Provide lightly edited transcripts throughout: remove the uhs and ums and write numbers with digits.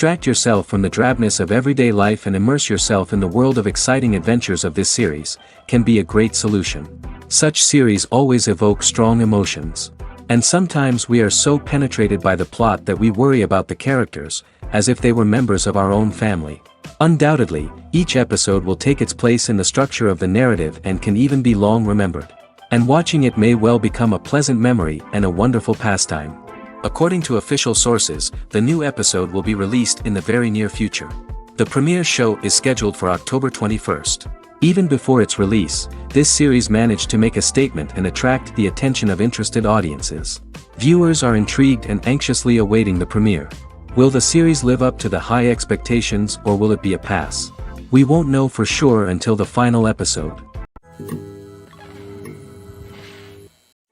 Distract yourself from the drabness of everyday life and immerse yourself in the world of exciting adventures of this series, can be a great solution. Such series always evoke strong emotions. And sometimes we are so penetrated by the plot that we worry about the characters, as if they were members of our own family. Undoubtedly, each episode will take its place in the structure of the narrative and can even be long remembered. And watching it may well become a pleasant memory and a wonderful pastime. According to official sources, the new episode will be released in the very near future. The premiere show is scheduled for October 21st. Even before its release, this series managed to make a statement and attract the attention of interested audiences. Viewers are intrigued and anxiously awaiting the premiere. Will the series live up to the high expectations, or will it be a pass? We won't know for sure until the final episode.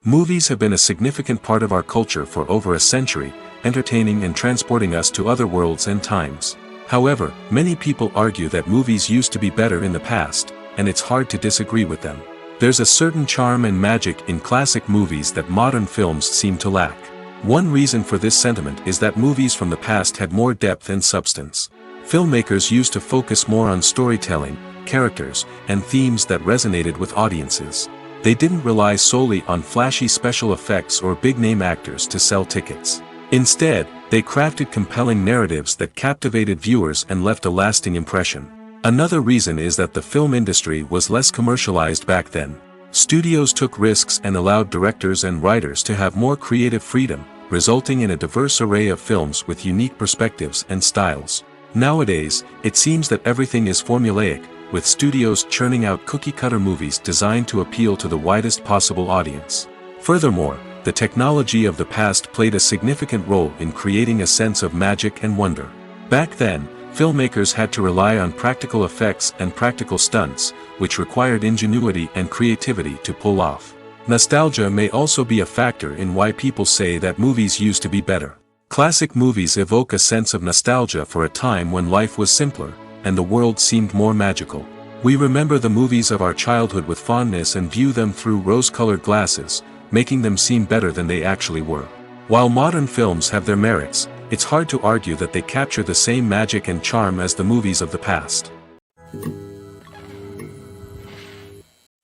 Movies have been a significant part of our culture for over a century, entertaining and transporting us to other worlds and times. However, many people argue that movies used to be better in the past, and it's hard to disagree with them. There's a certain charm and magic in classic movies that modern films seem to lack. One reason for this sentiment is that movies from the past had more depth and substance. Filmmakers used to focus more on storytelling, characters, and themes that resonated with audiences. They didn't rely solely on flashy special effects or big-name actors to sell tickets. Instead, they crafted compelling narratives that captivated viewers and left a lasting impression. Another reason is that the film industry was less commercialized back then. Studios took risks and allowed directors and writers to have more creative freedom, resulting in a diverse array of films with unique perspectives and styles. Nowadays, it seems that everything is formulaic, with studios churning out cookie-cutter movies designed to appeal to the widest possible audience. Furthermore, the technology of the past played a significant role in creating a sense of magic and wonder. Back then, filmmakers had to rely on practical effects and practical stunts, which required ingenuity and creativity to pull off. Nostalgia may also be a factor in why people say that movies used to be better. Classic movies evoke a sense of nostalgia for a time when life was simpler, and the world seemed more magical. We remember the movies of our childhood with fondness and view them through rose-colored glasses, making them seem better than they actually were. While modern films have their merits, it's hard to argue that they capture the same magic and charm as the movies of the past.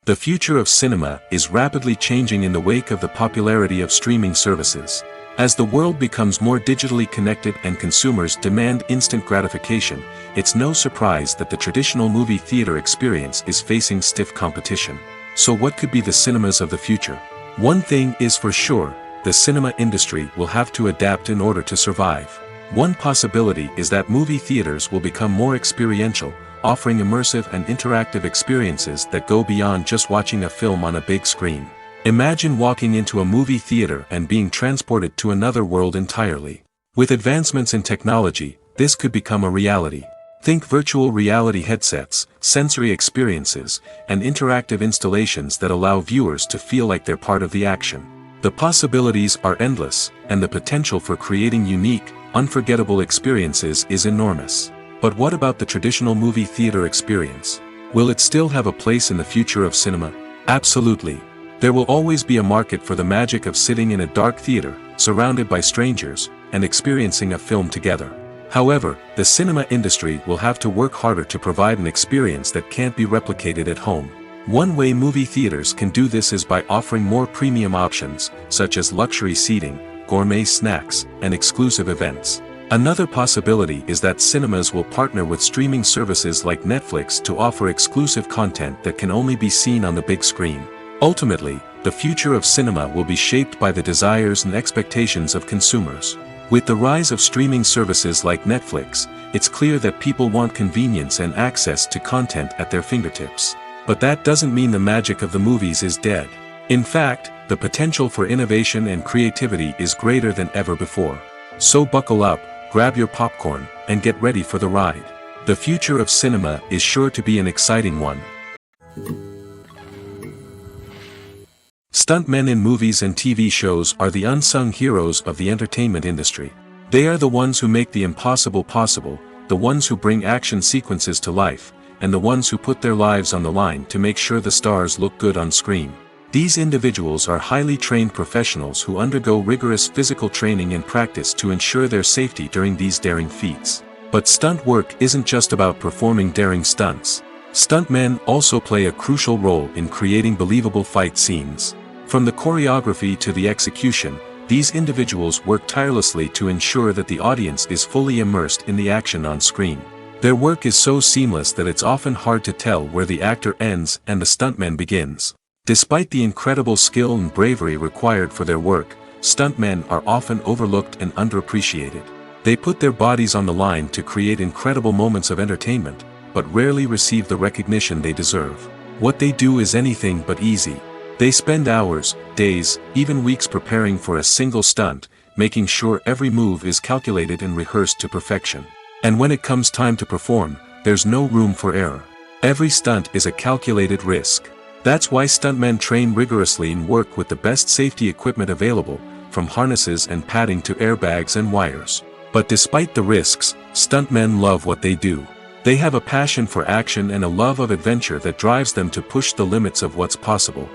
The future of cinema is rapidly changing in the wake of the popularity of streaming services. As the world becomes more digitally connected and consumers demand instant gratification, it's no surprise that the traditional movie theater experience is facing stiff competition. So what could be the cinemas of the future? One thing is for sure, the cinema industry will have to adapt in order to survive. One possibility is that movie theaters will become more experiential, offering immersive and interactive experiences that go beyond just watching a film on a big screen. Imagine walking into a movie theater and being transported to another world entirely. With advancements in technology, this could become a reality. Think virtual reality headsets, sensory experiences, and interactive installations that allow viewers to feel like they're part of the action. The possibilities are endless, and the potential for creating unique, unforgettable experiences is enormous. But what about the traditional movie theater experience? Will it still have a place in the future of cinema? Absolutely. There will always be a market for the magic of sitting in a dark theater, surrounded by strangers, and experiencing a film together. However, the cinema industry will have to work harder to provide an experience that can't be replicated at home. One way movie theaters can do this is by offering more premium options, such as luxury seating, gourmet snacks, and exclusive events. Another possibility is that cinemas will partner with streaming services like Netflix to offer exclusive content that can only be seen on the big screen. Ultimately, the future of cinema will be shaped by the desires and expectations of consumers. With the rise of streaming services like Netflix, it's clear that people want convenience and access to content at their fingertips. But that doesn't mean the magic of the movies is dead. In fact, the potential for innovation and creativity is greater than ever before. So buckle up, grab your popcorn, and get ready for the ride. The future of cinema is sure to be an exciting one. Stuntmen in movies and TV shows are the unsung heroes of the entertainment industry. They are the ones who make the impossible possible, the ones who bring action sequences to life, and the ones who put their lives on the line to make sure the stars look good on screen. These individuals are highly trained professionals who undergo rigorous physical training and practice to ensure their safety during these daring feats. But stunt work isn't just about performing daring stunts. Stuntmen also play a crucial role in creating believable fight scenes. From the choreography to the execution, these individuals work tirelessly to ensure that the audience is fully immersed in the action on screen. Their work is so seamless that it's often hard to tell where the actor ends and the stuntman begins. Despite the incredible skill and bravery required for their work, stuntmen are often overlooked and underappreciated. They put their bodies on the line to create incredible moments of entertainment, but rarely receive the recognition they deserve. What they do is anything but easy. They spend hours, days, even weeks preparing for a single stunt, making sure every move is calculated and rehearsed to perfection. And when it comes time to perform, there's no room for error. Every stunt is a calculated risk. That's why stuntmen train rigorously and work with the best safety equipment available, from harnesses and padding to airbags and wires. But despite the risks, stuntmen love what they do. They have a passion for action and a love of adventure that drives them to push the limits of what's possible.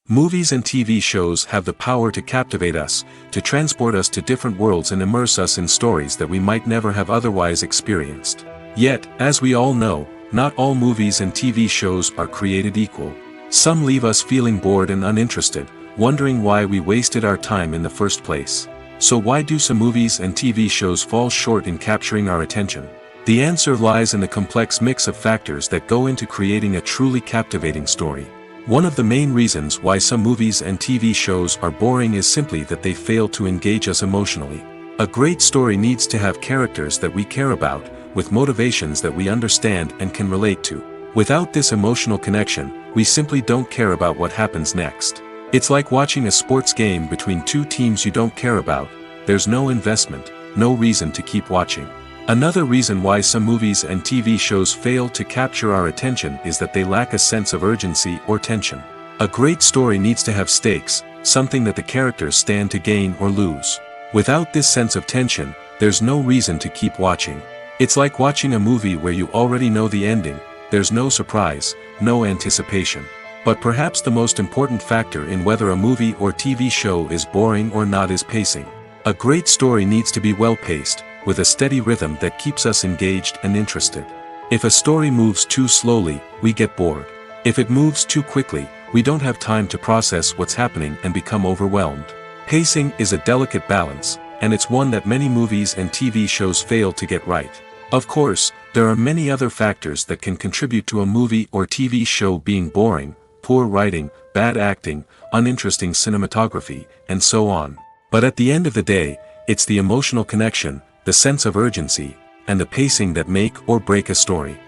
Movies and TV shows have the power to captivate us, to transport us to different worlds and immerse us in stories that we might never have otherwise experienced. Yet, as we all know, not all movies and TV shows are created equal. Some leave us feeling bored and uninterested, wondering why we wasted our time in the first place. So why do some movies and TV shows fall short in capturing our attention? The answer lies in the complex mix of factors that go into creating a truly captivating story. One of the main reasons why some movies and TV shows are boring is simply that they fail to engage us emotionally. A great story needs to have characters that we care about, with motivations that we understand and can relate to. Without this emotional connection, we simply don't care about what happens next. It's like watching a sports game between two teams you don't care about. There's no investment, no reason to keep watching. Another reason why some movies and TV shows fail to capture our attention is that they lack a sense of urgency or tension. A great story needs to have stakes, something that the characters stand to gain or lose. Without this sense of tension, there's no reason to keep watching. It's like watching a movie where you already know the ending. There's no surprise, no anticipation. But perhaps the most important factor in whether a movie or TV show is boring or not is pacing. A great story needs to be well-paced, with a steady rhythm that keeps us engaged and interested. If a story moves too slowly, we get bored. If it moves too quickly, we don't have time to process what's happening and become overwhelmed. Pacing is a delicate balance, and it's one that many movies and TV shows fail to get right. Of course, there are many other factors that can contribute to a movie or TV show being boring: poor writing, bad acting, uninteresting cinematography, and so on. But at the end of the day, it's the emotional connection, the sense of urgency, and the pacing that make or break a story.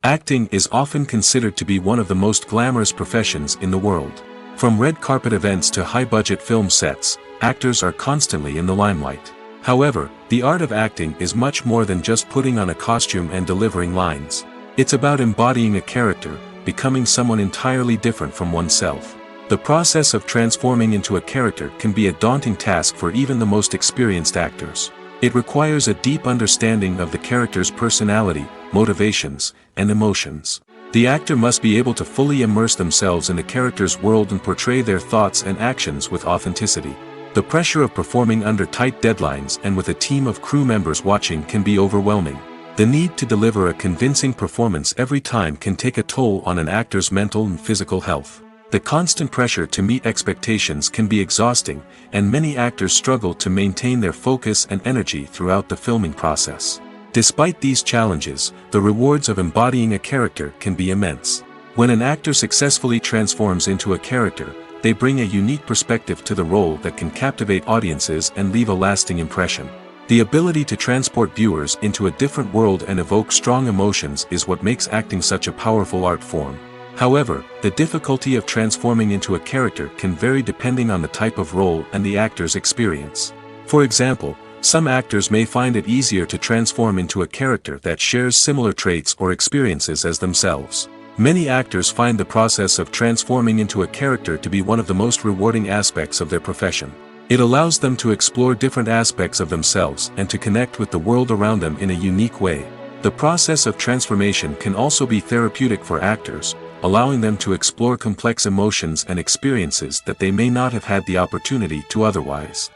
Acting is often considered to be one of the most glamorous professions in the world. From red carpet events to high-budget film sets, actors are constantly in the limelight. However, the art of acting is much more than just putting on a costume and delivering lines. It's about embodying a character, becoming someone entirely different from oneself. The process of transforming into a character can be a daunting task for even the most experienced actors. It requires a deep understanding of the character's personality, motivations, and emotions. The actor must be able to fully immerse themselves in the character's world and portray their thoughts and actions with authenticity. The pressure of performing under tight deadlines and with a team of crew members watching can be overwhelming. The need to deliver a convincing performance every time can take a toll on an actor's mental and physical health. The constant pressure to meet expectations can be exhausting, and many actors struggle to maintain their focus and energy throughout the filming process. Despite these challenges, the rewards of embodying a character can be immense. When an actor successfully transforms into a character, they bring a unique perspective to the role that can captivate audiences and leave a lasting impression. The ability to transport viewers into a different world and evoke strong emotions is what makes acting such a powerful art form. However, the difficulty of transforming into a character can vary depending on the type of role and the actor's experience. For example, some actors may find it easier to transform into a character that shares similar traits or experiences as themselves. Many actors find the process of transforming into a character to be one of the most rewarding aspects of their profession. It allows them to explore different aspects of themselves and to connect with the world around them in a unique way. The process of transformation can also be therapeutic for actors, allowing them to explore complex emotions and experiences that they may not have had the opportunity to otherwise.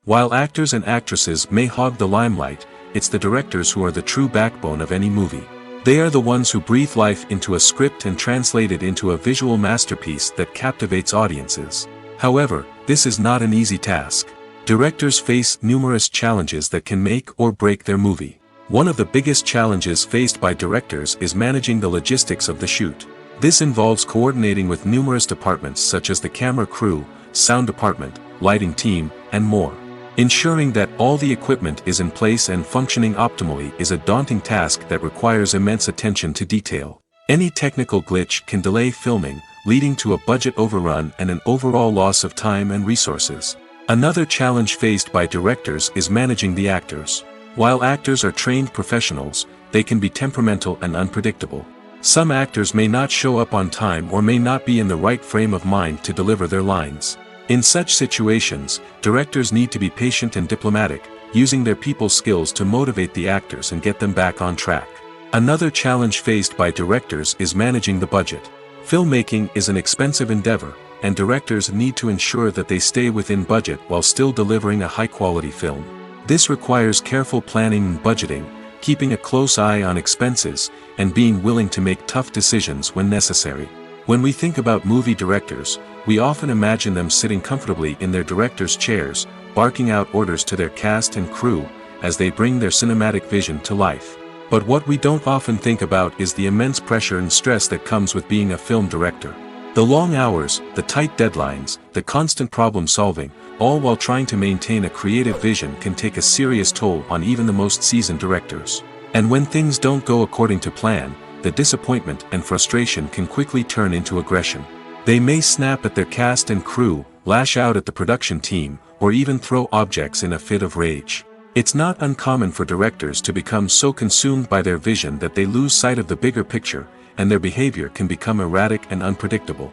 While actors and actresses may hog the limelight, it's the directors who are the true backbone of any movie. They are the ones who breathe life into a script and translate it into a visual masterpiece that captivates audiences. However, this is not an easy task. Directors face numerous challenges that can make or break their movie. One of the biggest challenges faced by directors is managing the logistics of the shoot. This involves coordinating with numerous departments such as the camera crew, sound department, lighting team, and more. Ensuring that all the equipment is in place and functioning optimally is a daunting task that requires immense attention to detail. Any technical glitch can delay filming, leading to a budget overrun and an overall loss of time and resources. Another challenge faced by directors is managing the actors. While actors are trained professionals, they can be temperamental and unpredictable. Some actors may not show up on time or may not be in the right frame of mind to deliver their lines. In such situations, directors need to be patient and diplomatic, using their people skills to motivate the actors and get them back on track. Another challenge faced by directors is managing the budget. Filmmaking is an expensive endeavor, and directors need to ensure that they stay within budget while still delivering a high-quality film. This requires careful planning and budgeting, keeping a close eye on expenses, and being willing to make tough decisions when necessary. When we think about movie directors, we often imagine them sitting comfortably in their director's chairs, barking out orders to their cast and crew, as they bring their cinematic vision to life. But what we don't often think about is the immense pressure and stress that comes with being a film director. The long hours, the tight deadlines, the constant problem solving, all while trying to maintain a creative vision can take a serious toll on even the most seasoned directors. And when things don't go according to plan, the disappointment and frustration can quickly turn into aggression. They may snap at their cast and crew, lash out at the production team, or even throw objects in a fit of rage. It's not uncommon for directors to become so consumed by their vision that they lose sight of the bigger picture, and their behavior can become erratic and unpredictable.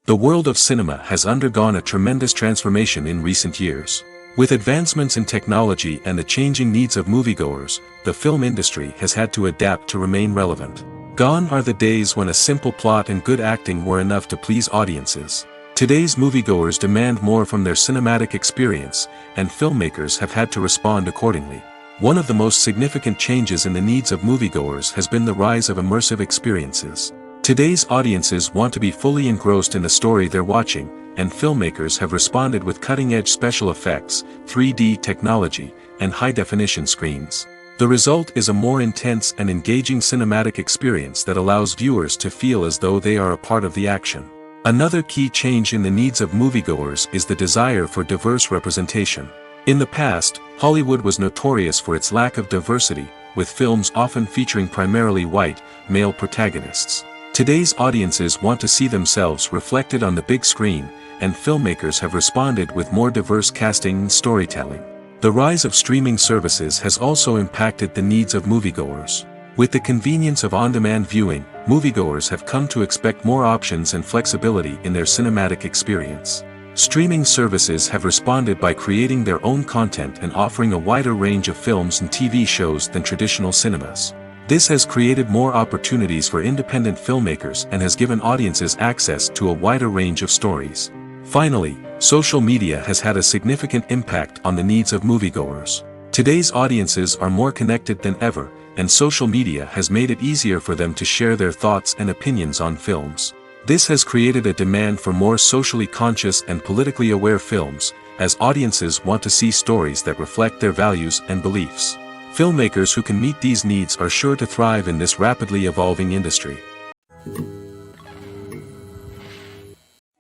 The world of cinema has undergone a tremendous transformation in recent years. With advancements in technology and the changing needs of moviegoers, the film industry has had to adapt to remain relevant. Gone are the days when a simple plot and good acting were enough to please audiences. Today's moviegoers demand more from their cinematic experience, and filmmakers have had to respond accordingly. One of the most significant changes in the needs of moviegoers has been the rise of immersive experiences. Today's audiences want to be fully engrossed in the story they're watching, and filmmakers have responded with cutting-edge special effects, 3D technology, and high-definition screens. The result is a more intense and engaging cinematic experience that allows viewers to feel as though they are a part of the action. Another key change in the needs of moviegoers is the desire for diverse representation. In the past, Hollywood was notorious for its lack of diversity, with films often featuring primarily white, male protagonists. Today's audiences want to see themselves reflected on the big screen, and filmmakers have responded with more diverse casting and storytelling. The rise of streaming services has also impacted the needs of moviegoers. With the convenience of on-demand viewing, moviegoers have come to expect more options and flexibility in their cinematic experience. Streaming services have responded by creating their own content and offering a wider range of films and TV shows than traditional cinemas. This has created more opportunities for independent filmmakers and has given audiences access to a wider range of stories. Finally, social media has had a significant impact on the needs of moviegoers. Today's audiences are more connected than ever, and social media has made it easier for them to share their thoughts and opinions on films. This has created a demand for more socially conscious and politically aware films, as audiences want to see stories that reflect their values and beliefs. Filmmakers who can meet these needs are sure to thrive in this rapidly evolving industry.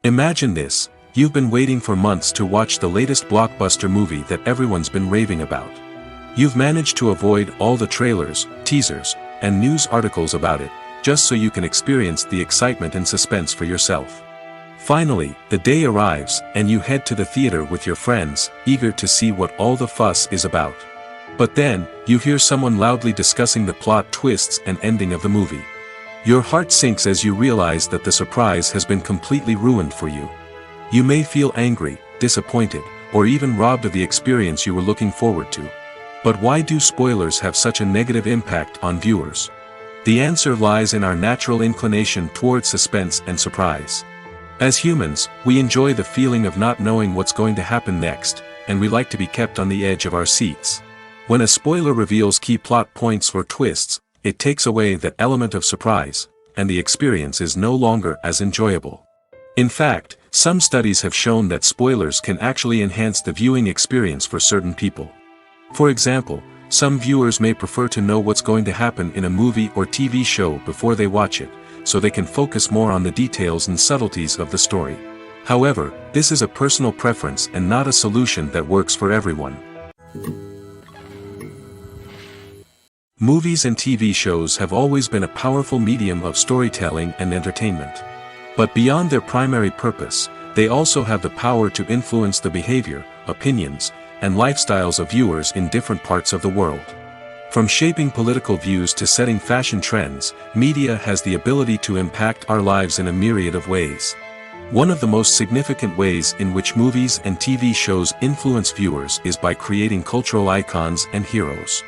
Imagine this: you've been waiting for months to watch the latest blockbuster movie that everyone's been raving about. You've managed to avoid all the trailers, teasers, and news articles about it, just so you can experience the excitement and suspense for yourself. Finally, the day arrives, and you head to the theater with your friends, eager to see what all the fuss is about. But then, you hear someone loudly discussing the plot twists and ending of the movie. Your heart sinks as you realize that the surprise has been completely ruined for you. You may feel angry, disappointed, or even robbed of the experience you were looking forward to. But why do spoilers have such a negative impact on viewers? The answer lies in our natural inclination toward suspense and surprise. As humans, we enjoy the feeling of not knowing what's going to happen next, and we like to be kept on the edge of our seats. When a spoiler reveals key plot points or twists, it takes away that element of surprise, and the experience is no longer as enjoyable. In fact, some studies have shown that spoilers can actually enhance the viewing experience for certain people. For example, some viewers may prefer to know what's going to happen in a movie or TV show before they watch it, so they can focus more on the details and subtleties of the story. However, this is a personal preference and not a solution that works for everyone. Movies and TV shows have always been a powerful medium of storytelling and entertainment. But beyond their primary purpose, they also have the power to influence the behavior, opinions, and lifestyles of viewers in different parts of the world. From shaping political views to setting fashion trends, media has the ability to impact our lives in a myriad of ways. One of the most significant ways in which movies and TV shows influence viewers is by creating cultural icons and heroes.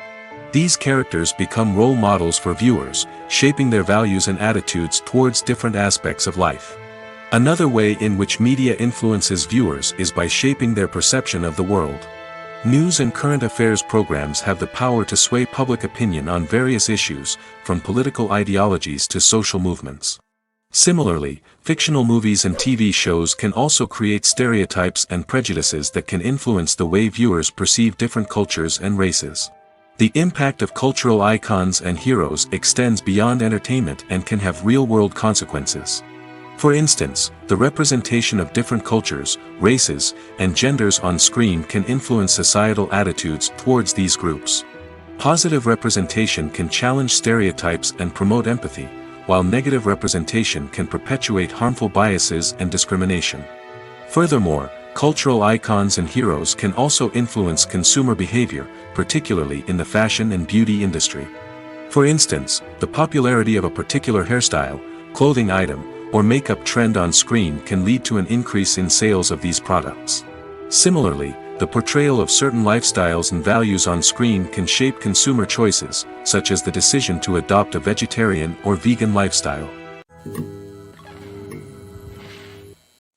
These characters become role models for viewers, shaping their values and attitudes towards different aspects of life. Another way in which media influences viewers is by shaping their perception of the world. News and current affairs programs have the power to sway public opinion on various issues, from political ideologies to social movements. Similarly, fictional movies and TV shows can also create stereotypes and prejudices that can influence the way viewers perceive different cultures and races. The impact of cultural icons and heroes extends beyond entertainment and can have real-world consequences. For instance, the representation of different cultures, races, and genders on screen can influence societal attitudes towards these groups. Positive representation can challenge stereotypes and promote empathy, while negative representation can perpetuate harmful biases and discrimination. Furthermore, cultural icons and heroes can also influence consumer behavior, particularly in the fashion and beauty industry. For instance, the popularity of a particular hairstyle, clothing item, or makeup trend on screen can lead to an increase in sales of these products. Similarly, the portrayal of certain lifestyles and values on screen can shape consumer choices, such as the decision to adopt a vegetarian or vegan lifestyle.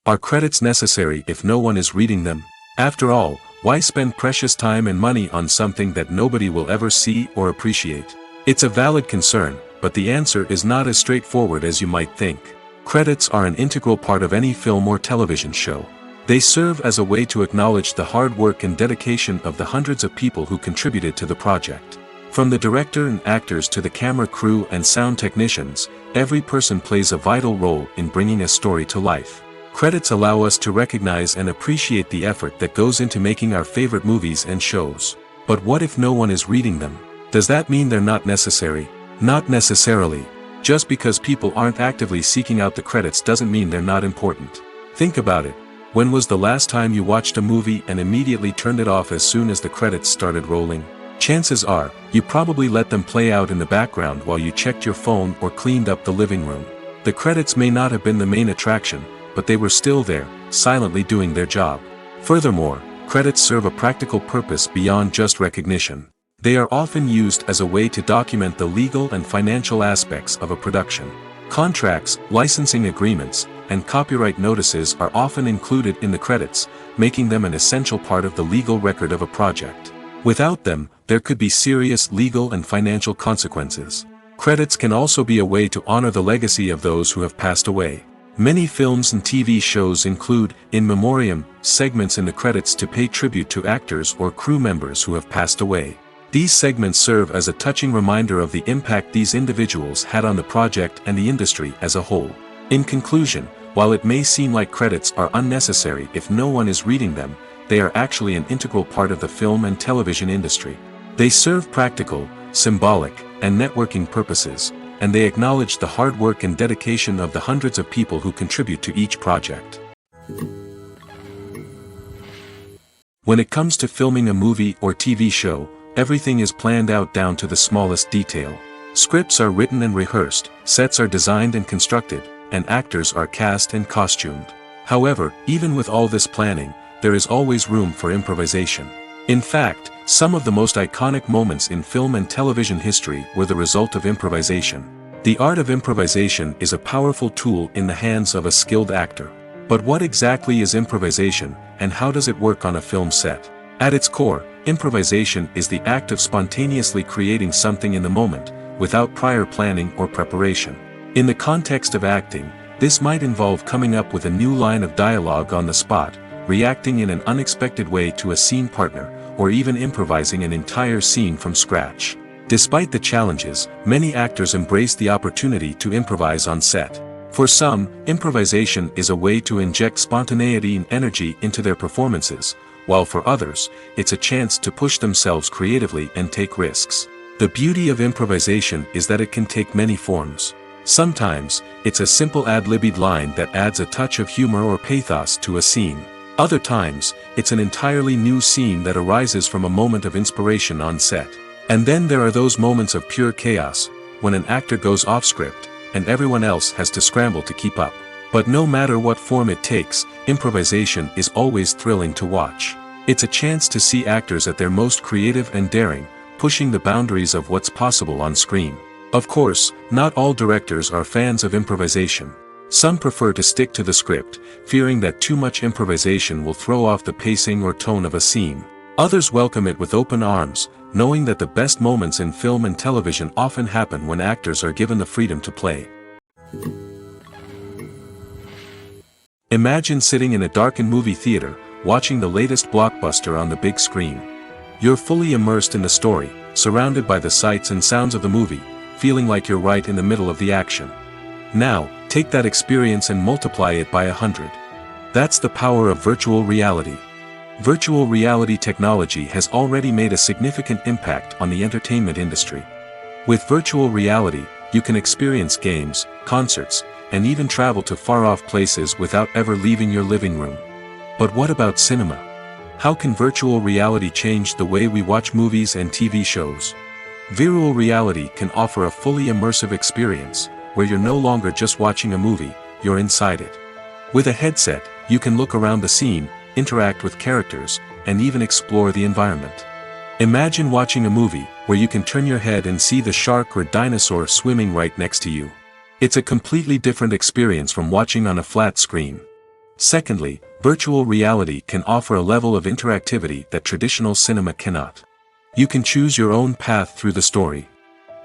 Are credits necessary if no one is reading them? After all, why spend precious time and money on something that nobody will ever see or appreciate? It's a valid concern, but the answer is not as straightforward as you might think. Credits are an integral part of any film or television show. They serve as a way to acknowledge the hard work and dedication of the hundreds of people who contributed to the project. From the director and actors to the camera crew and sound technicians, every person plays a vital role in bringing a story to life. Credits allow us to recognize and appreciate the effort that goes into making our favorite movies and shows. But what if no one is reading them? Does that mean they're not necessary? Not necessarily. Just because people aren't actively seeking out the credits doesn't mean they're not important. Think about it. When was the last time you watched a movie and immediately turned it off as soon as the credits started rolling? Chances are, you probably let them play out in the background while you checked your phone or cleaned up the living room. The credits may not have been the main attraction, but they were still there, silently doing their job. Furthermore, credits serve a practical purpose beyond just recognition. They are often used as a way to document the legal and financial aspects of a production. Contracts, licensing agreements, and copyright notices are often included in the credits, making them an essential part of the legal record of a project. Without them, there could be serious legal and financial consequences. Credits can also be a way to honor the legacy of those who have passed away. Many films and TV shows include, in memoriam, segments in the credits to pay tribute to actors or crew members who have passed away. These segments serve as a touching reminder of the impact these individuals had on the project and the industry as a whole. In conclusion, while it may seem like credits are unnecessary if no one is reading them, they are actually an integral part of the film and television industry. They serve practical, symbolic, and networking purposes, and they acknowledge the hard work and dedication of the hundreds of people who contribute to each project. When it comes to filming a movie or TV show, everything is planned out down to the smallest detail. Scripts are written and rehearsed, sets are designed and constructed, and actors are cast and costumed. However, even with all this planning, there is always room for improvisation. In fact, some of the most iconic moments in film and television history were the result of improvisation. The art of improvisation is a powerful tool in the hands of a skilled actor. But what exactly is improvisation, and how does it work on a film set? At its core, improvisation is the act of spontaneously creating something in the moment, without prior planning or preparation. In the context of acting, this might involve coming up with a new line of dialogue on the spot, reacting in an unexpected way to a scene partner, or even improvising an entire scene from scratch. Despite the challenges, many actors embrace the opportunity to improvise on set. For some, improvisation is a way to inject spontaneity and energy into their performances, while for others, it's a chance to push themselves creatively and take risks. The beauty of improvisation is that it can take many forms. Sometimes, it's a simple ad-libbed line that adds a touch of humor or pathos to a scene. Other times, it's an entirely new scene that arises from a moment of inspiration on set. And then there are those moments of pure chaos, when an actor goes off script, and everyone else has to scramble to keep up. But no matter what form it takes, improvisation is always thrilling to watch. It's a chance to see actors at their most creative and daring, pushing the boundaries of what's possible on screen. Of course, not all directors are fans of improvisation. Some prefer to stick to the script, fearing that too much improvisation will throw off the pacing or tone of a scene. Others welcome it with open arms, knowing that the best moments in film and television often happen when actors are given the freedom to play. Imagine sitting in a darkened movie theater, watching the latest blockbuster on the big screen. You're fully immersed in the story, surrounded by the sights and sounds of the movie, feeling like you're right in the middle of the action. Now, take that experience and multiply it by 100. That's the power of virtual reality. Virtual reality technology has already made a significant impact on the entertainment industry. With virtual reality, you can experience games, concerts, and even travel to far-off places without ever leaving your living room. But what about cinema? How can virtual reality change the way we watch movies and TV shows? Virtual reality can offer a fully immersive experience, where you're no longer just watching a movie, you're inside it. With a headset, you can look around the scene, interact with characters, and even explore the environment. Imagine watching a movie, where you can turn your head and see the shark or dinosaur swimming right next to you. It's a completely different experience from watching on a flat screen. Secondly, virtual reality can offer a level of interactivity that traditional cinema cannot. You can choose your own path through the story.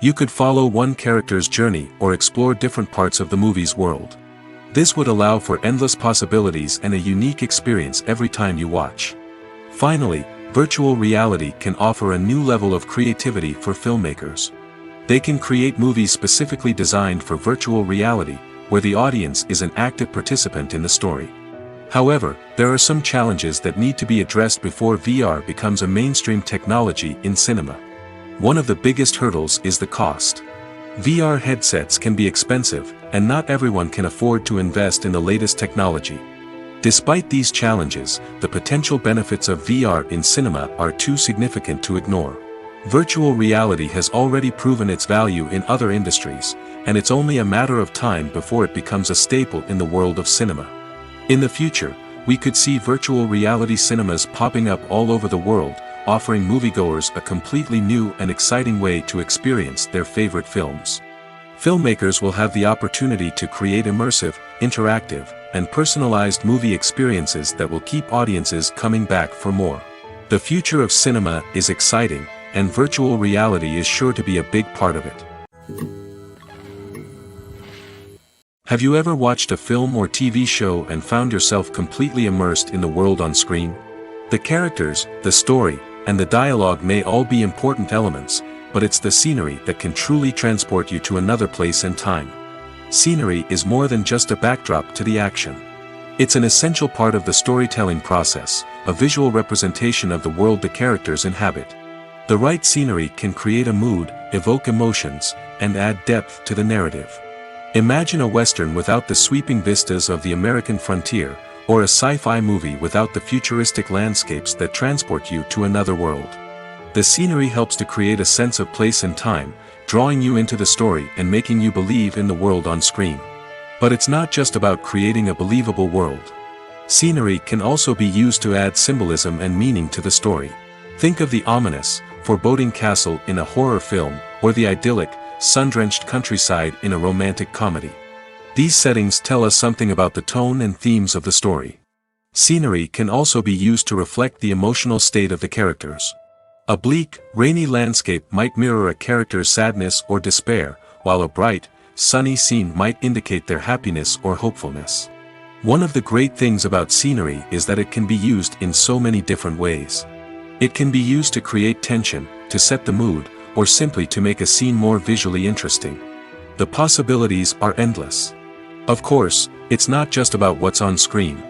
You could follow one character's journey or explore different parts of the movie's world. This would allow for endless possibilities and a unique experience every time you watch. Finally, virtual reality can offer a new level of creativity for filmmakers. They can create movies specifically designed for virtual reality, where the audience is an active participant in the story. However, there are some challenges that need to be addressed before VR becomes a mainstream technology in cinema. One of the biggest hurdles is the cost. VR headsets can be expensive, and not everyone can afford to invest in the latest technology. Despite these challenges, the potential benefits of VR in cinema are too significant to ignore. Virtual reality has already proven its value in other industries, and it's only a matter of time before it becomes a staple in the world of cinema. In the future, we could see virtual reality cinemas popping up all over the world, offering moviegoers a completely new and exciting way to experience their favorite films. Filmmakers will have the opportunity to create immersive, interactive, and personalized movie experiences that will keep audiences coming back for more. The future of cinema is exciting, and virtual reality is sure to be a big part of it. Have you ever watched a film or TV show and found yourself completely immersed in the world on screen? The characters, the story, and the dialogue may all be important elements, but it's the scenery that can truly transport you to another place and time. Scenery is more than just a backdrop to the action. It's an essential part of the storytelling process, a visual representation of the world the characters inhabit. The right scenery can create a mood, evoke emotions, and add depth to the narrative. Imagine a Western without the sweeping vistas of the American frontier, or a sci-fi movie without the futuristic landscapes that transport you to another world. The scenery helps to create a sense of place and time, drawing you into the story and making you believe in the world on screen. But it's not just about creating a believable world. Scenery can also be used to add symbolism and meaning to the story. Think of the ominous, foreboding castle in a horror film, or the idyllic, sun-drenched countryside in a romantic comedy. These settings tell us something about the tone and themes of the story. Scenery can also be used to reflect the emotional state of the characters. A bleak, rainy landscape might mirror a character's sadness or despair, while a bright, sunny scene might indicate their happiness or hopefulness. One of the great things about scenery is that it can be used in so many different ways. It can be used to create tension, to set the mood, or simply to make a scene more visually interesting. The possibilities are endless. Of course, it's not just about what's on screen.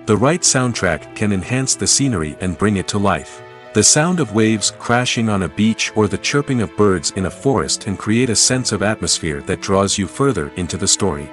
The right soundtrack can enhance the scenery and bring it to life. The sound of waves crashing on a beach or the chirping of birds in a forest can create a sense of atmosphere that draws you further into the story.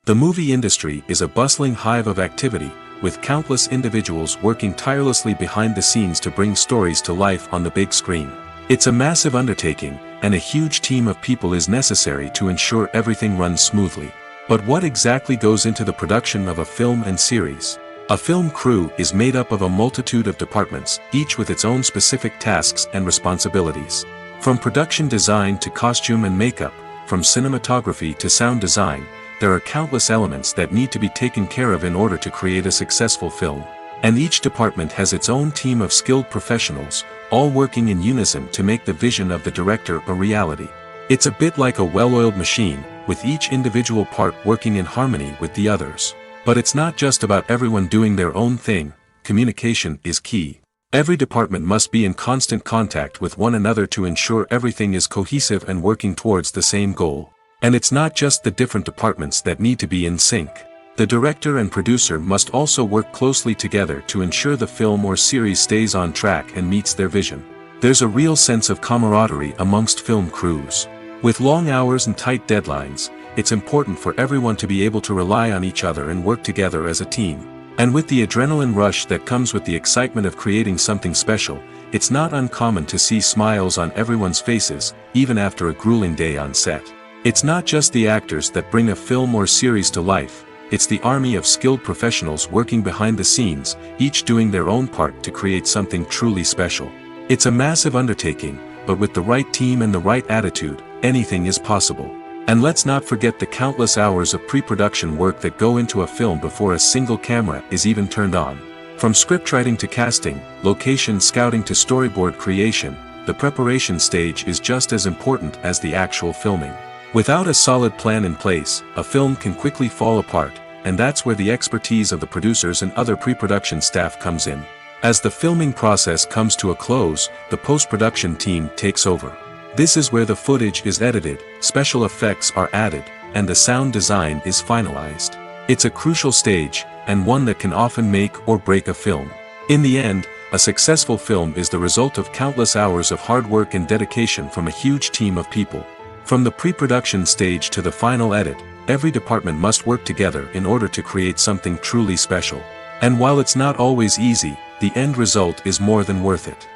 The movie industry is a bustling hive of activity, with countless individuals working tirelessly behind the scenes to bring stories to life on the big screen. It's a massive undertaking, and a huge team of people is necessary to ensure everything runs smoothly. But what exactly goes into the production of a film and series? A film crew is made up of a multitude of departments, each with its own specific tasks and responsibilities. From production design to costume and makeup, from cinematography to sound design, there are countless elements that need to be taken care of in order to create a successful film. And each department has its own team of skilled professionals, all working in unison to make the vision of the director a reality. It's a bit like a well-oiled machine, with each individual part working in harmony with the others. But it's not just about everyone doing their own thing. Communication is key. Every department must be in constant contact with one another to ensure everything is cohesive and working towards the same goal. And it's not just the different departments that need to be in sync. The director and producer must also work closely together to ensure the film or series stays on track and meets their vision. There's a real sense of camaraderie amongst film crews. With long hours and tight deadlines, it's important for everyone to be able to rely on each other and work together as a team. And with the adrenaline rush that comes with the excitement of creating something special, it's not uncommon to see smiles on everyone's faces, even after a grueling day on set. It's not just the actors that bring a film or series to life, it's the army of skilled professionals working behind the scenes, each doing their own part to create something truly special. It's a massive undertaking, but with the right team and the right attitude, anything is possible. And let's not forget the countless hours of pre-production work that go into a film before a single camera is even turned on. From scriptwriting to casting, location scouting to storyboard creation, the preparation stage is just as important as the actual filming. Without a solid plan in place, a film can quickly fall apart, and that's where the expertise of the producers and other pre-production staff comes in. As the filming process comes to a close, the post-production team takes over. This is where the footage is edited, special effects are added, and the sound design is finalized. It's a crucial stage, and one that can often make or break a film. In the end, a successful film is the result of countless hours of hard work and dedication from a huge team of people. From the pre-production stage to the final edit, every department must work together in order to create something truly special. And while it's not always easy, the end result is more than worth it.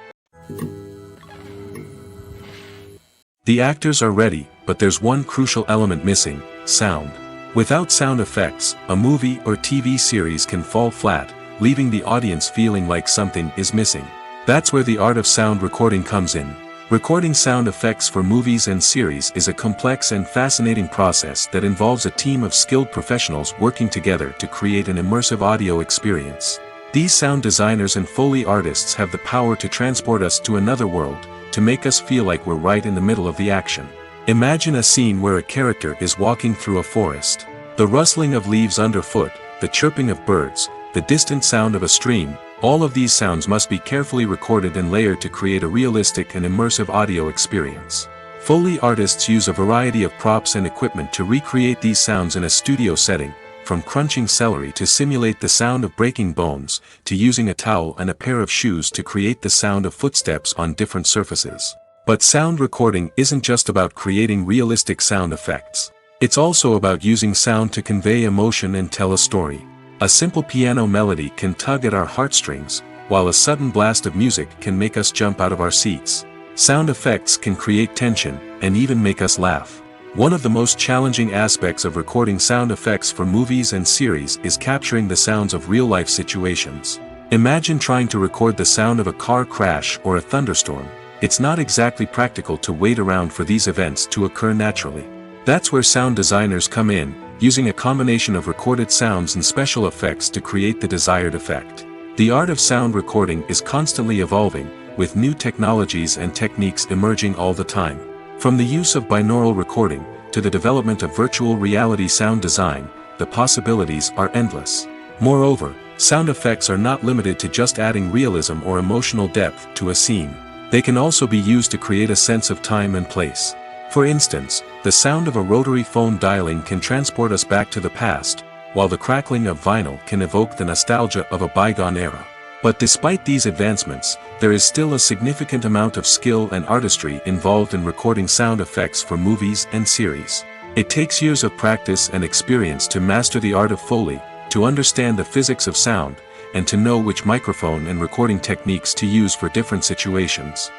The actors are ready, but there's one crucial element missing: sound. Without sound effects, a movie or TV series can fall flat, leaving the audience feeling like something is missing. That's where the art of sound recording comes in. Recording sound effects for movies and series is a complex and fascinating process that involves a team of skilled professionals working together to create an immersive audio experience. These sound designers and Foley artists have the power to transport us to another world, to make us feel like we're right in the middle of the action. Imagine a scene where a character is walking through a forest. The rustling of leaves underfoot, the chirping of birds, the distant sound of a stream, all of these sounds must be carefully recorded and layered to create a realistic and immersive audio experience. Foley artists use a variety of props and equipment to recreate these sounds in a studio setting, from crunching celery to simulate the sound of breaking bones, to using a towel and a pair of shoes to create the sound of footsteps on different surfaces. But sound recording isn't just about creating realistic sound effects. It's also about using sound to convey emotion and tell a story. A simple piano melody can tug at our heartstrings, while a sudden blast of music can make us jump out of our seats. Sound effects can create tension, and even make us laugh. One of the most challenging aspects of recording sound effects for movies and series is capturing the sounds of real-life situations. Imagine trying to record the sound of a car crash or a thunderstorm. It's not exactly practical to wait around for these events to occur naturally. That's where sound designers come in, using a combination of recorded sounds and special effects to create the desired effect. The art of sound recording is constantly evolving, with new technologies and techniques emerging all the time. From the use of binaural recording, to the development of virtual reality sound design, the possibilities are endless. Moreover, sound effects are not limited to just adding realism or emotional depth to a scene. They can also be used to create a sense of time and place. For instance, the sound of a rotary phone dialing can transport us back to the past, while the crackling of vinyl can evoke the nostalgia of a bygone era. But despite these advancements, there is still a significant amount of skill and artistry involved in recording sound effects for movies and series. It takes years of practice and experience to master the art of Foley, to understand the physics of sound, and to know which microphone and recording techniques to use for different situations.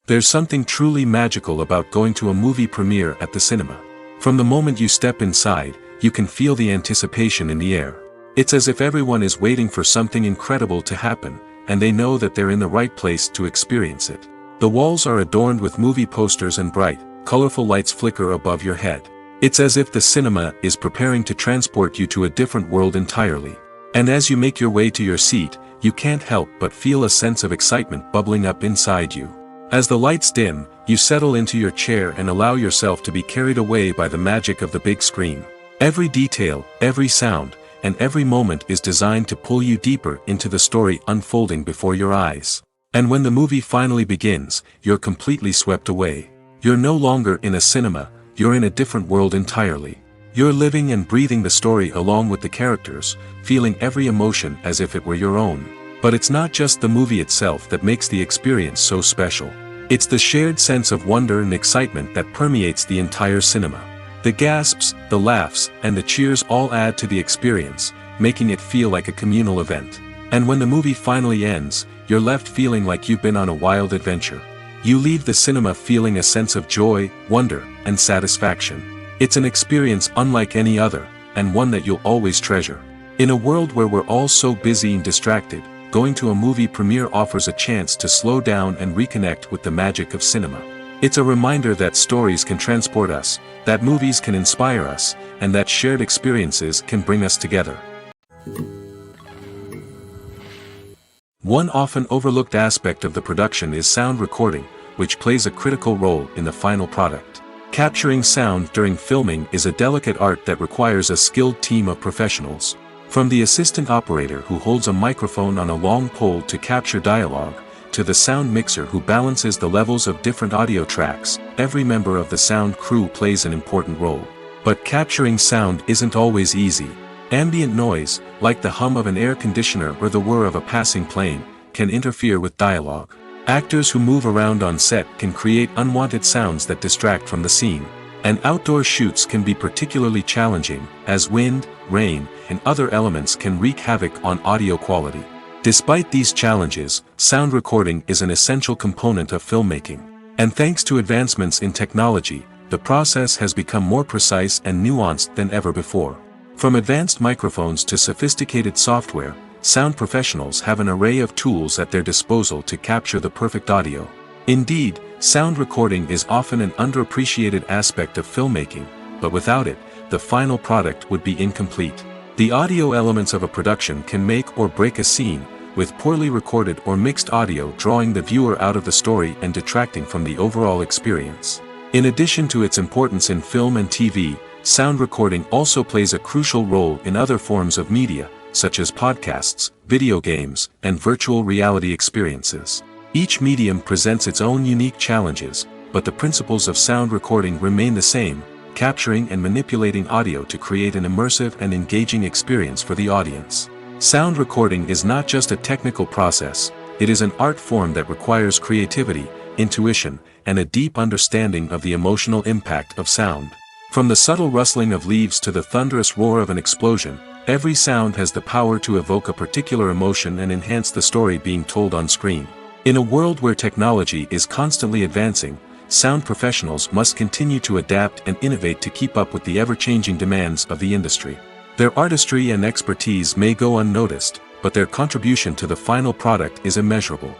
There's something truly magical about going to a movie premiere at the cinema. From the moment you step inside, you can feel the anticipation in the air. It's as if everyone is waiting for something incredible to happen, and they know that they're in the right place to experience it. The walls are adorned with movie posters and bright, colorful lights flicker above your head. It's as if the cinema is preparing to transport you to a different world entirely. And as you make your way to your seat, you can't help but feel a sense of excitement bubbling up inside you. As the lights dim, you settle into your chair and allow yourself to be carried away by the magic of the big screen. Every detail, every sound, and every moment is designed to pull you deeper into the story unfolding before your eyes. And when the movie finally begins, you're completely swept away. You're no longer in a cinema, you're in a different world entirely. You're living and breathing the story along with the characters, feeling every emotion as if it were your own. But it's not just the movie itself that makes the experience so special. It's the shared sense of wonder and excitement that permeates the entire cinema. The gasps, the laughs, and the cheers all add to the experience, making it feel like a communal event. And when the movie finally ends, you're left feeling like you've been on a wild adventure. You leave the cinema feeling a sense of joy, wonder, and satisfaction. It's an experience unlike any other, and one that you'll always treasure. In a world where we're all so busy and distracted, going to a movie premiere offers a chance to slow down and reconnect with the magic of cinema. It's a reminder that stories can transport us, that movies can inspire us, and that shared experiences can bring us together. One often overlooked aspect of the production is sound recording, which plays a critical role in the final product. Capturing sound during filming is a delicate art that requires a skilled team of professionals. From the assistant operator who holds a microphone on a long pole to capture dialogue, to the sound mixer who balances the levels of different audio tracks, every member of the sound crew plays an important role. But capturing sound isn't always easy. Ambient noise, like the hum of an air conditioner or the whir of a passing plane, can interfere with dialogue. Actors who move around on set can create unwanted sounds that distract from the scene. And outdoor shoots can be particularly challenging, as wind, rain, and other elements can wreak havoc on audio quality. Despite these challenges, sound recording is an essential component of filmmaking. And thanks to advancements in technology, the process has become more precise and nuanced than ever before. From advanced microphones to sophisticated software, sound professionals have an array of tools at their disposal to capture the perfect audio. Indeed, sound recording is often an underappreciated aspect of filmmaking, but without it, the final product would be incomplete. The audio elements of a production can make or break a scene, with poorly recorded or mixed audio drawing the viewer out of the story and detracting from the overall experience. In addition to its importance in film and TV, sound recording also plays a crucial role in other forms of media, such as podcasts, video games, and virtual reality experiences. Each medium presents its own unique challenges, but the principles of sound recording remain the same, capturing and manipulating audio to create an immersive and engaging experience for the audience. Sound recording is not just a technical process, it is an art form that requires creativity, intuition, and a deep understanding of the emotional impact of sound. From the subtle rustling of leaves to the thunderous roar of an explosion, every sound has the power to evoke a particular emotion and enhance the story being told on screen. In a world where technology is constantly advancing, sound professionals must continue to adapt and innovate to keep up with the ever-changing demands of the industry. Their artistry and expertise may go unnoticed, but their contribution to the final product is immeasurable.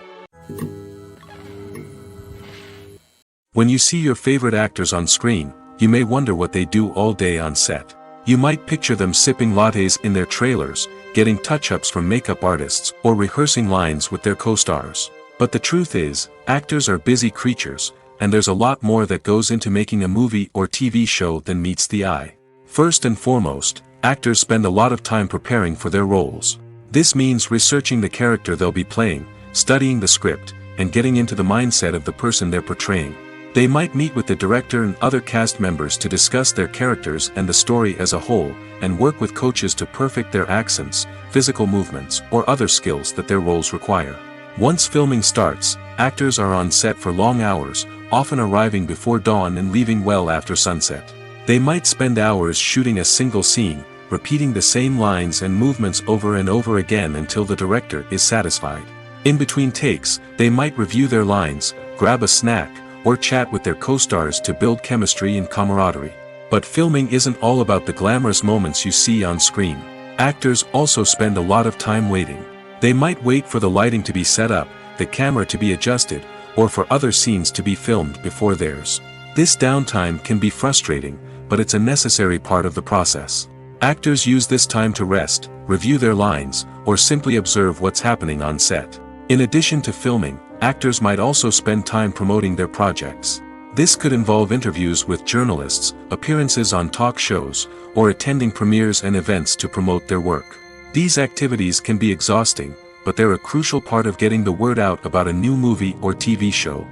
When you see your favorite actors on screen, you may wonder what they do all day on set. You might picture them sipping lattes in their trailers, getting touch-ups from makeup artists, or rehearsing lines with their co-stars. But the truth is, actors are busy creatures, and there's a lot more that goes into making a movie or TV show than meets the eye. First and foremost, actors spend a lot of time preparing for their roles. This means researching the character they'll be playing, studying the script, and getting into the mindset of the person they're portraying. They might meet with the director and other cast members to discuss their characters and the story as a whole, and work with coaches to perfect their accents, physical movements, or other skills that their roles require. Once filming starts, actors are on set for long hours, often arriving before dawn and leaving well after sunset. They might spend hours shooting a single scene, repeating the same lines and movements over and over again until the director is satisfied. In between takes, they might review their lines, grab a snack, or chat with their co-stars to build chemistry and camaraderie. But filming isn't all about the glamorous moments you see on screen. Actors also spend a lot of time waiting. They might wait for the lighting to be set up, the camera to be adjusted, or for other scenes to be filmed before theirs. This downtime can be frustrating, but it's a necessary part of the process. Actors use this time to rest, review their lines, or simply observe what's happening on set. In addition to filming, actors might also spend time promoting their projects. This could involve interviews with journalists, appearances on talk shows, or attending premieres and events to promote their work. These activities can be exhausting, but they're a crucial part of getting the word out about a new movie or TV show.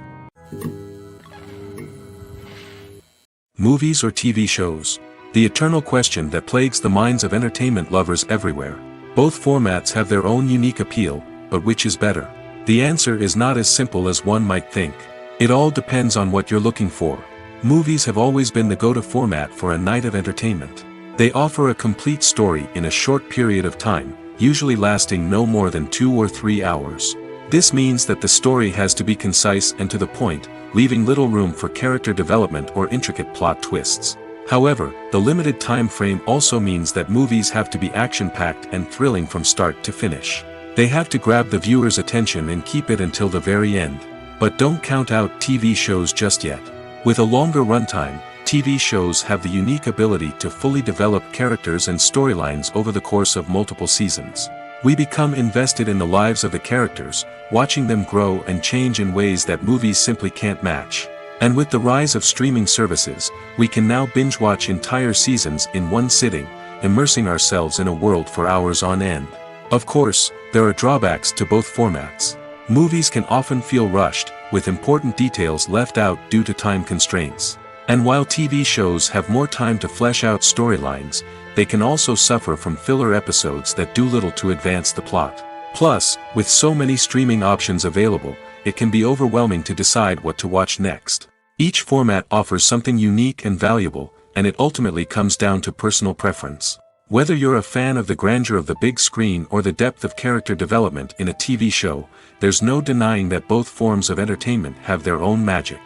Movies or TV shows? The eternal question that plagues the minds of entertainment lovers everywhere. Both formats have their own unique appeal, but which is better? The answer is not as simple as one might think. It all depends on what you're looking for. Movies have always been the go-to format for a night of entertainment. They offer a complete story in a short period of time, usually lasting no more than 2 or 3 hours. This means that the story has to be concise and to the point, leaving little room for character development or intricate plot twists. However, the limited time frame also means that movies have to be action-packed and thrilling from start to finish. They have to grab the viewer's attention and keep it until the very end. But don't count out TV shows just yet. With a longer runtime, TV shows have the unique ability to fully develop characters and storylines over the course of multiple seasons. We become invested in the lives of the characters, watching them grow and change in ways that movies simply can't match. And with the rise of streaming services, we can now binge-watch entire seasons in one sitting, immersing ourselves in a world for hours on end. Of course, there are drawbacks to both formats. Movies can often feel rushed, with important details left out due to time constraints. And while TV shows have more time to flesh out storylines, they can also suffer from filler episodes that do little to advance the plot. Plus, with so many streaming options available, it can be overwhelming to decide what to watch next. Each format offers something unique and valuable, and it ultimately comes down to personal preference. Whether you're a fan of the grandeur of the big screen or the depth of character development in a TV show, there's no denying that both forms of entertainment have their own magic.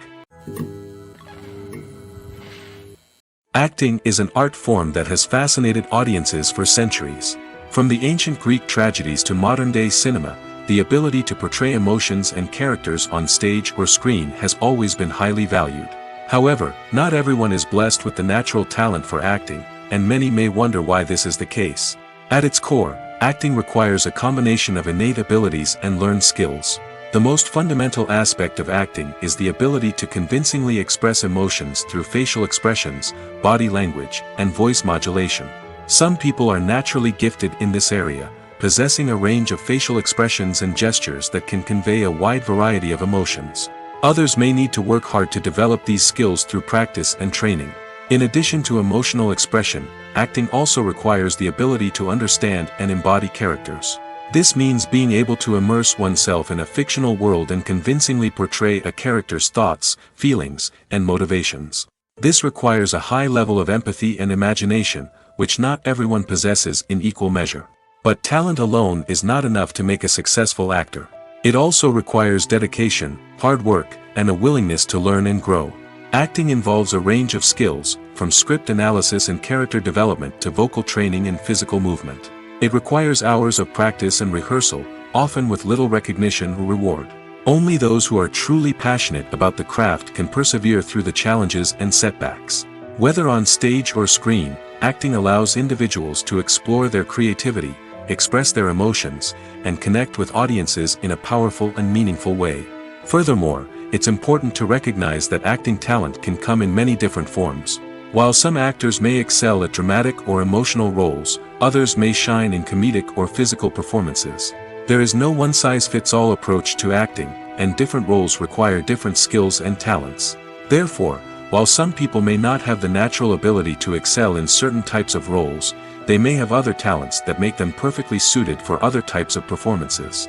Acting is an art form that has fascinated audiences for centuries. From the ancient Greek tragedies to modern-day cinema, the ability to portray emotions and characters on stage or screen has always been highly valued. However, not everyone is blessed with the natural talent for acting, and many may wonder why this is the case. At its core, acting requires a combination of innate abilities and learned skills. The most fundamental aspect of acting is the ability to convincingly express emotions through facial expressions, body language, and voice modulation. Some people are naturally gifted in this area, possessing a range of facial expressions and gestures that can convey a wide variety of emotions. Others may need to work hard to develop these skills through practice and training. In addition to emotional expression, acting also requires the ability to understand and embody characters. This means being able to immerse oneself in a fictional world and convincingly portray a character's thoughts, feelings, and motivations. This requires a high level of empathy and imagination, which not everyone possesses in equal measure. But talent alone is not enough to make a successful actor. It also requires dedication, hard work, and a willingness to learn and grow. Acting involves a range of skills, from script analysis and character development to vocal training and physical movement. It requires hours of practice and rehearsal, often with little recognition or reward. Only those who are truly passionate about the craft can persevere through the challenges and setbacks. Whether on stage or screen, acting allows individuals to explore their creativity, express their emotions, and connect with audiences in a powerful and meaningful way. Furthermore, it's important to recognize that acting talent can come in many different forms. While some actors may excel at dramatic or emotional roles, others may shine in comedic or physical performances. There is no one-size-fits-all approach to acting, and different roles require different skills and talents. Therefore, while some people may not have the natural ability to excel in certain types of roles, they may have other talents that make them perfectly suited for other types of performances.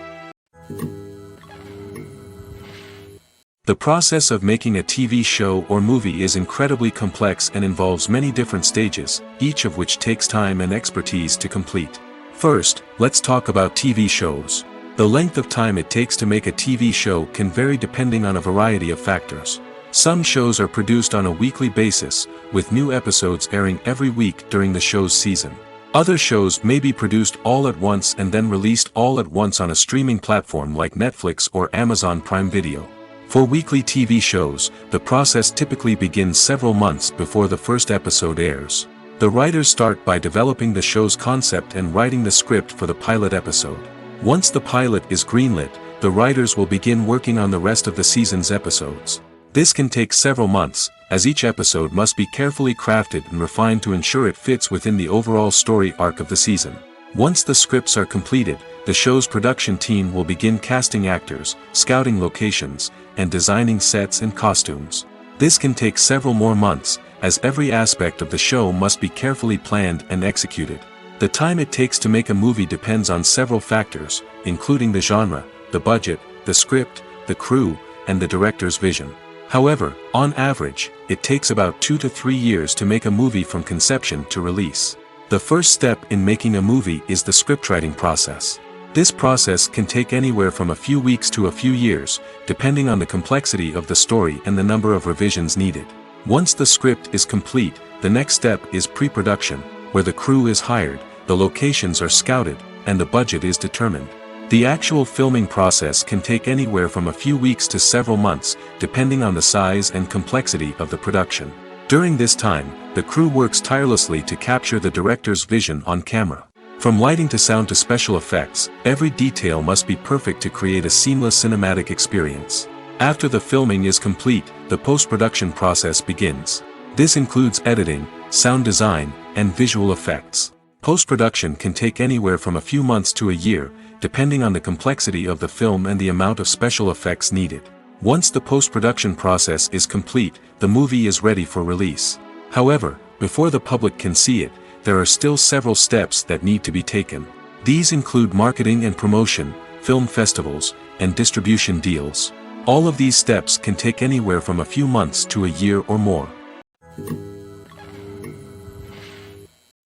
The process of making a TV show or movie is incredibly complex and involves many different stages, each of which takes time and expertise to complete. First, let's talk about TV shows. The length of time it takes to make a TV show can vary depending on a variety of factors. Some shows are produced on a weekly basis, with new episodes airing every week during the show's season. Other shows may be produced all at once and then released all at once on a streaming platform like Netflix or Amazon Prime Video. For weekly TV shows, the process typically begins several months before the first episode airs. The writers start by developing the show's concept and writing the script for the pilot episode. Once the pilot is greenlit, the writers will begin working on the rest of the season's episodes. This can take several months, as each episode must be carefully crafted and refined to ensure it fits within the overall story arc of the season. Once the scripts are completed, the show's production team will begin casting actors, scouting locations, and designing sets and costumes. This can take several more months, as every aspect of the show must be carefully planned and executed. The time it takes to make a movie depends on several factors, including the genre, the budget, the script, the crew, and the director's vision. However, on average, it takes about 2 to 3 years to make a movie from conception to release. The first step in making a movie is the scriptwriting process. This process can take anywhere from a few weeks to a few years, depending on the complexity of the story and the number of revisions needed. Once the script is complete, the next step is pre-production, where the crew is hired, the locations are scouted, and the budget is determined. The actual filming process can take anywhere from a few weeks to several months, depending on the size and complexity of the production. During this time, the crew works tirelessly to capture the director's vision on camera. From lighting to sound to special effects, every detail must be perfect to create a seamless cinematic experience. After the filming is complete, the post-production process begins. This includes editing, sound design, and visual effects. Post-production can take anywhere from a few months to a year, depending on the complexity of the film and the amount of special effects needed. Once the post-production process is complete, the movie is ready for release. However, before the public can see it, there are still several steps that need to be taken. These include marketing and promotion, film festivals, and distribution deals. All of these steps can take anywhere from a few months to a year or more.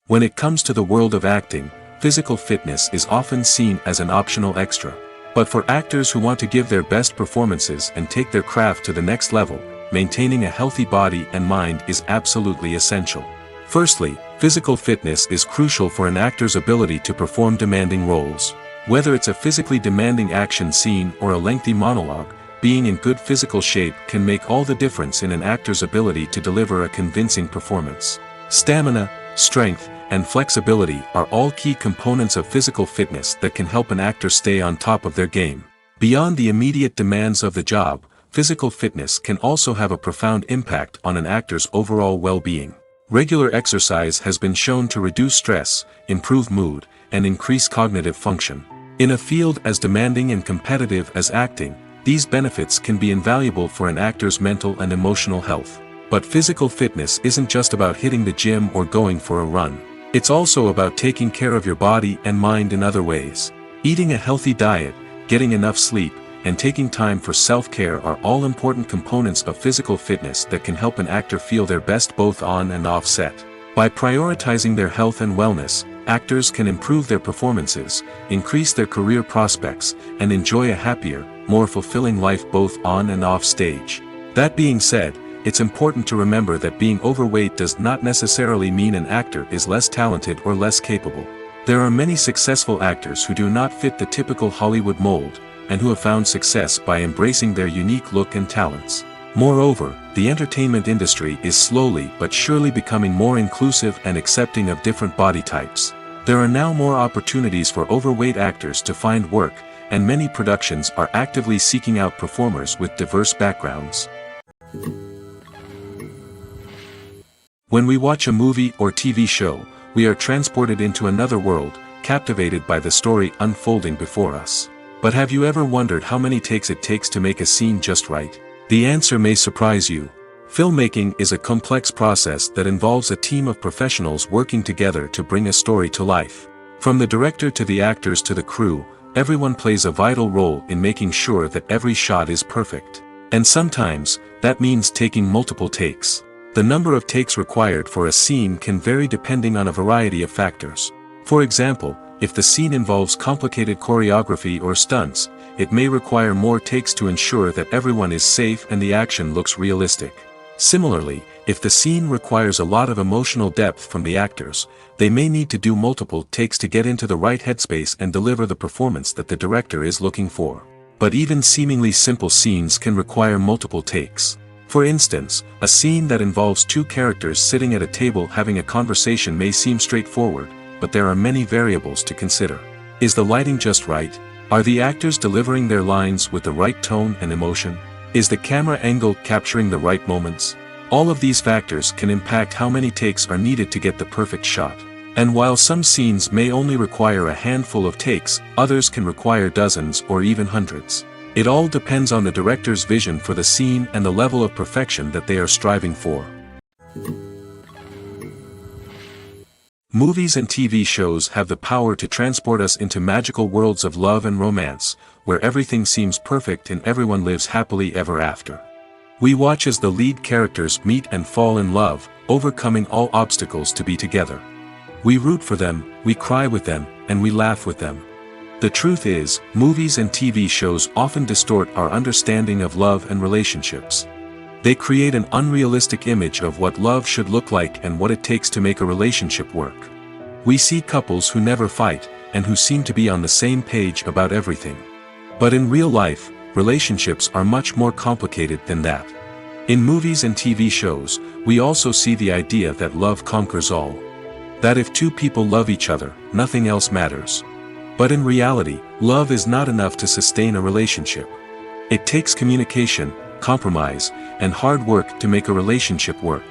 When it comes to the world of acting, physical fitness is often seen as an optional extra. But for actors who want to give their best performances and take their craft to the next level, maintaining a healthy body and mind is absolutely essential. Firstly, physical fitness is crucial for an actor's ability to perform demanding roles. Whether it's a physically demanding action scene or a lengthy monologue, being in good physical shape can make all the difference in an actor's ability to deliver a convincing performance. Stamina, strength, and flexibility are all key components of physical fitness that can help an actor stay on top of their game. Beyond the immediate demands of the job, physical fitness can also have a profound impact on an actor's overall well-being. Regular exercise has been shown to reduce stress, improve mood, and increase cognitive function. In a field as demanding and competitive as acting, these benefits can be invaluable for an actor's mental and emotional health. But physical fitness isn't just about hitting the gym or going for a run. It's also about taking care of your body and mind in other ways. Eating a healthy diet, getting enough sleep, and taking time for self-care are all important components of physical fitness that can help an actor feel their best both on and off set. By prioritizing their health and wellness, actors can improve their performances, increase their career prospects, and enjoy a happier, more fulfilling life both on and off stage. That being said, it's important to remember that being overweight does not necessarily mean an actor is less talented or less capable. There are many successful actors who do not fit the typical Hollywood mold, and who have found success by embracing their unique look and talents. Moreover, the entertainment industry is slowly but surely becoming more inclusive and accepting of different body types. There are now more opportunities for overweight actors to find work, and many productions are actively seeking out performers with diverse backgrounds. When we watch a movie or TV show, we are transported into another world, captivated by the story unfolding before us. But have you ever wondered how many takes it takes to make a scene just right? The answer may surprise you. Filmmaking is a complex process that involves a team of professionals working together to bring a story to life. From the director to the actors to the crew, everyone plays a vital role in making sure that every shot is perfect. And sometimes, that means taking multiple takes. The number of takes required for a scene can vary depending on a variety of factors. For example, if the scene involves complicated choreography or stunts, it may require more takes to ensure that everyone is safe and the action looks realistic. Similarly, if the scene requires a lot of emotional depth from the actors, they may need to do multiple takes to get into the right headspace and deliver the performance that the director is looking for. But even seemingly simple scenes can require multiple takes. For instance, a scene that involves two characters sitting at a table having a conversation may seem straightforward, but there are many variables to consider. Is the lighting just right? Are the actors delivering their lines with the right tone and emotion? Is the camera angle capturing the right moments? All of these factors can impact how many takes are needed to get the perfect shot. And while some scenes may only require a handful of takes, others can require dozens or even hundreds. It all depends on the director's vision for the scene and the level of perfection that they are striving for. Movies and TV shows have the power to transport us into magical worlds of love and romance, where everything seems perfect and everyone lives happily ever after. We watch as the lead characters meet and fall in love, overcoming all obstacles to be together. We root for them, we cry with them, and we laugh with them. The truth is, movies and TV shows often distort our understanding of love and relationships. They create an unrealistic image of what love should look like and what it takes to make a relationship work. We see couples who never fight, and who seem to be on the same page about everything. But in real life, relationships are much more complicated than that. In movies and TV shows, we also see the idea that love conquers all. That if two people love each other, nothing else matters. But in reality, love is not enough to sustain a relationship. It takes communication, compromise, and hard work to make a relationship work.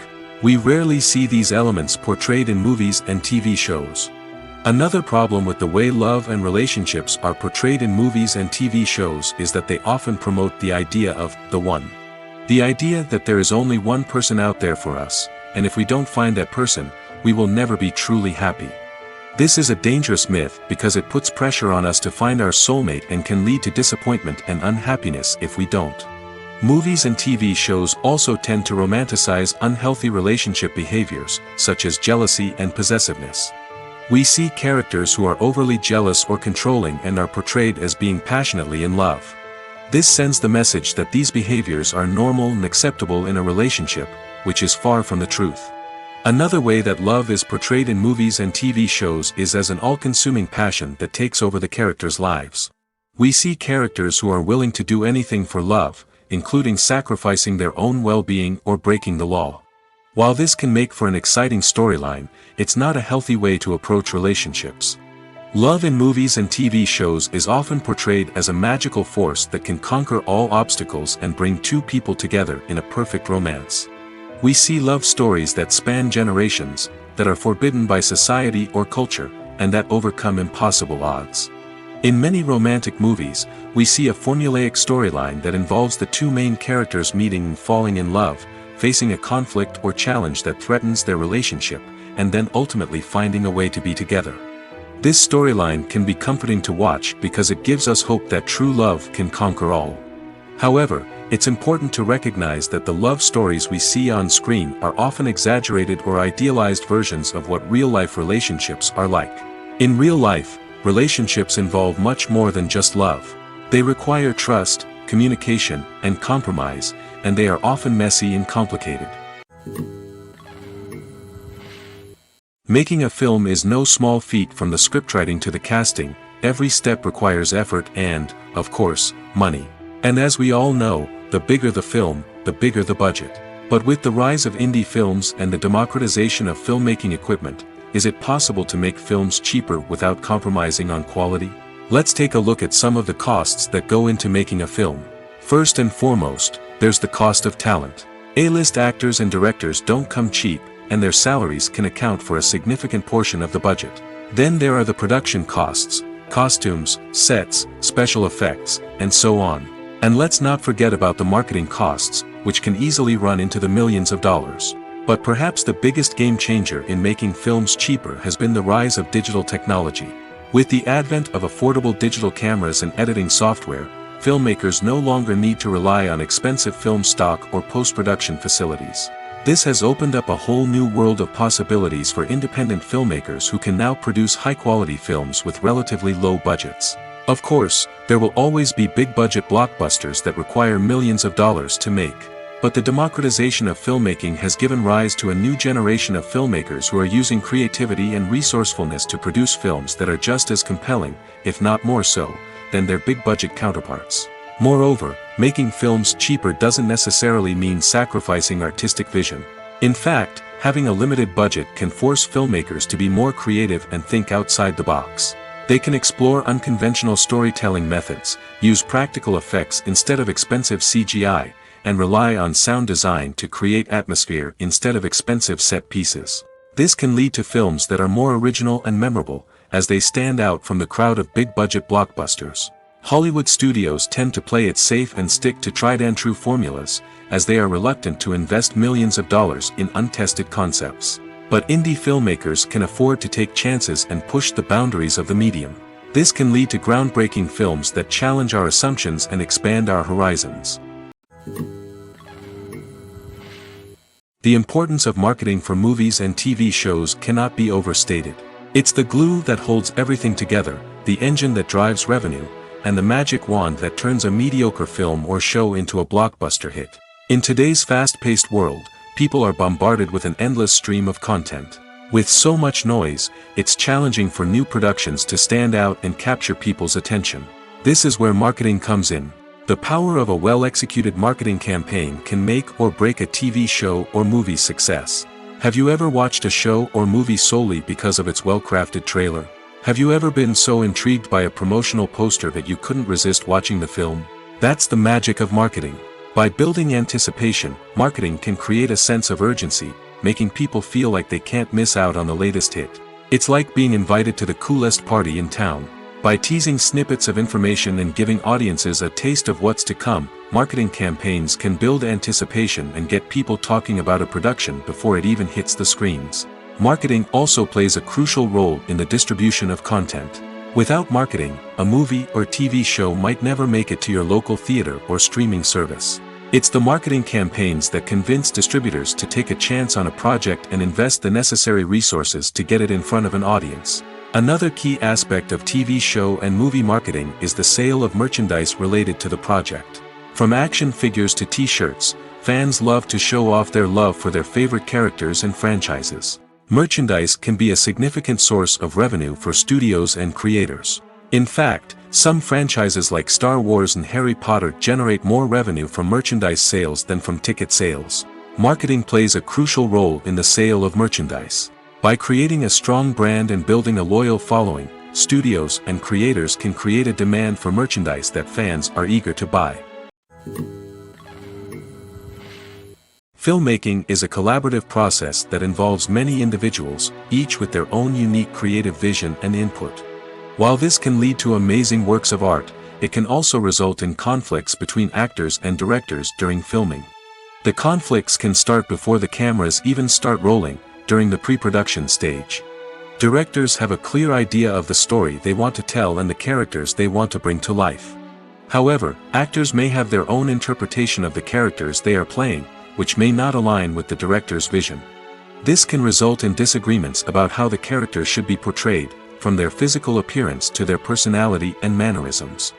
We rarely see these elements portrayed in movies and TV shows. Another problem with the way love and relationships are portrayed in movies and TV shows is that they often promote the idea of the one. The idea that there is only one person out there for us, and if we don't find that person, we will never be truly happy. This is a dangerous myth because it puts pressure on us to find our soulmate and can lead to disappointment and unhappiness if we don't. Movies and TV shows also tend to romanticize unhealthy relationship behaviors, such as jealousy and possessiveness. We see characters who are overly jealous or controlling and are portrayed as being passionately in love. This sends the message that these behaviors are normal and acceptable in a relationship, which is far from the truth. Another way that love is portrayed in movies and TV shows is as an all-consuming passion that takes over the characters' lives. We see characters who are willing to do anything for love, including sacrificing their own well-being or breaking the law. While this can make for an exciting storyline, it's not a healthy way to approach relationships. Love in movies and TV shows is often portrayed as a magical force that can conquer all obstacles and bring two people together in a perfect romance. We see love stories that span generations, that are forbidden by society or culture, and that overcome impossible odds. In many romantic movies, we see a formulaic storyline that involves the two main characters meeting and falling in love, facing a conflict or challenge that threatens their relationship, and then ultimately finding a way to be together. This storyline can be comforting to watch because it gives us hope that true love can conquer all. However, it's important to recognize that the love stories we see on screen are often exaggerated or idealized versions of what real-life relationships are like. In real life, relationships involve much more than just love. They require trust, communication, and compromise, and they are often messy and complicated. Making a film is no small feat. From the scriptwriting to the casting, every step requires effort and, of course, money. And as we all know, the bigger the film, the bigger the budget. But with the rise of indie films and the democratization of filmmaking equipment, is it possible to make films cheaper without compromising on quality? Let's take a look at some of the costs that go into making a film. First and foremost, there's the cost of talent. A-list actors and directors don't come cheap, and their salaries can account for a significant portion of the budget. Then there are the production costs, costumes, sets, special effects, and so on. And let's not forget about the marketing costs, which can easily run into the millions of dollars. But perhaps the biggest game changer in making films cheaper has been the rise of digital technology. With the advent of affordable digital cameras and editing software, filmmakers no longer need to rely on expensive film stock or post-production facilities. This has opened up a whole new world of possibilities for independent filmmakers who can now produce high-quality films with relatively low budgets. Of course, there will always be big-budget blockbusters that require millions of dollars to make. But the democratization of filmmaking has given rise to a new generation of filmmakers who are using creativity and resourcefulness to produce films that are just as compelling, if not more so, than their big-budget counterparts. Moreover, making films cheaper doesn't necessarily mean sacrificing artistic vision. In fact, having a limited budget can force filmmakers to be more creative and think outside the box. They can explore unconventional storytelling methods, use practical effects instead of expensive CGI, and rely on sound design to create atmosphere instead of expensive set pieces. This can lead to films that are more original and memorable, as they stand out from the crowd of big-budget blockbusters. Hollywood studios tend to play it safe and stick to tried-and-true formulas, as they are reluctant to invest millions of dollars in untested concepts. But indie filmmakers can afford to take chances and push the boundaries of the medium. This can lead to groundbreaking films that challenge our assumptions and expand our horizons. The importance of marketing for movies and TV shows cannot be overstated. It's the glue that holds everything together, the engine that drives revenue, and the magic wand that turns a mediocre film or show into a blockbuster hit. In today's fast-paced world, people are bombarded with an endless stream of content. With so much noise, it's challenging for new productions to stand out and capture people's attention. This is where marketing comes in. The power of a well-executed marketing campaign can make or break a TV show or movie's success. Have you ever watched a show or movie solely because of its well-crafted trailer? Have you ever been so intrigued by a promotional poster that you couldn't resist watching the film? That's the magic of marketing. By building anticipation, marketing can create a sense of urgency, making people feel like they can't miss out on the latest hit. It's like being invited to the coolest party in town. By teasing snippets of information and giving audiences a taste of what's to come, marketing campaigns can build anticipation and get people talking about a production before it even hits the screens. Marketing also plays a crucial role in the distribution of content. Without marketing, a movie or TV show might never make it to your local theater or streaming service. It's the marketing campaigns that convince distributors to take a chance on a project and invest the necessary resources to get it in front of an audience. Another key aspect of TV show and movie marketing is the sale of merchandise related to the project. From action figures to t-shirts, fans love to show off their love for their favorite characters and franchises. Merchandise can be a significant source of revenue for studios and creators. In fact, some franchises like Star Wars and Harry Potter generate more revenue from merchandise sales than from ticket sales. Marketing plays a crucial role in the sale of merchandise. By creating a strong brand and building a loyal following, studios and creators can create a demand for merchandise that fans are eager to buy. Filmmaking is a collaborative process that involves many individuals, each with their own unique creative vision and input. While this can lead to amazing works of art, it can also result in conflicts between actors and directors during filming. The conflicts can start before the cameras even start rolling, during the pre-production stage. Directors have a clear idea of the story they want to tell and the characters they want to bring to life. However, actors may have their own interpretation of the characters they are playing, which may not align with the director's vision. This can result in disagreements about how the characters should be portrayed, from their physical appearance to their personality and mannerisms.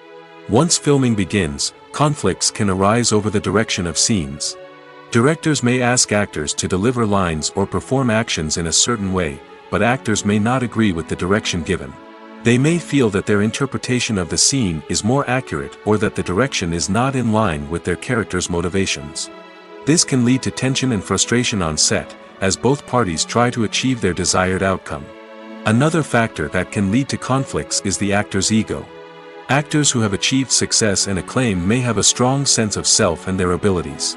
Once filming begins, conflicts can arise over the direction of scenes. Directors may ask actors to deliver lines or perform actions in a certain way, but actors may not agree with the direction given. They may feel that their interpretation of the scene is more accurate or that the direction is not in line with their character's motivations. This can lead to tension and frustration on set, as both parties try to achieve their desired outcome. Another factor that can lead to conflicts is the actor's ego. Actors who have achieved success and acclaim may have a strong sense of self and their abilities.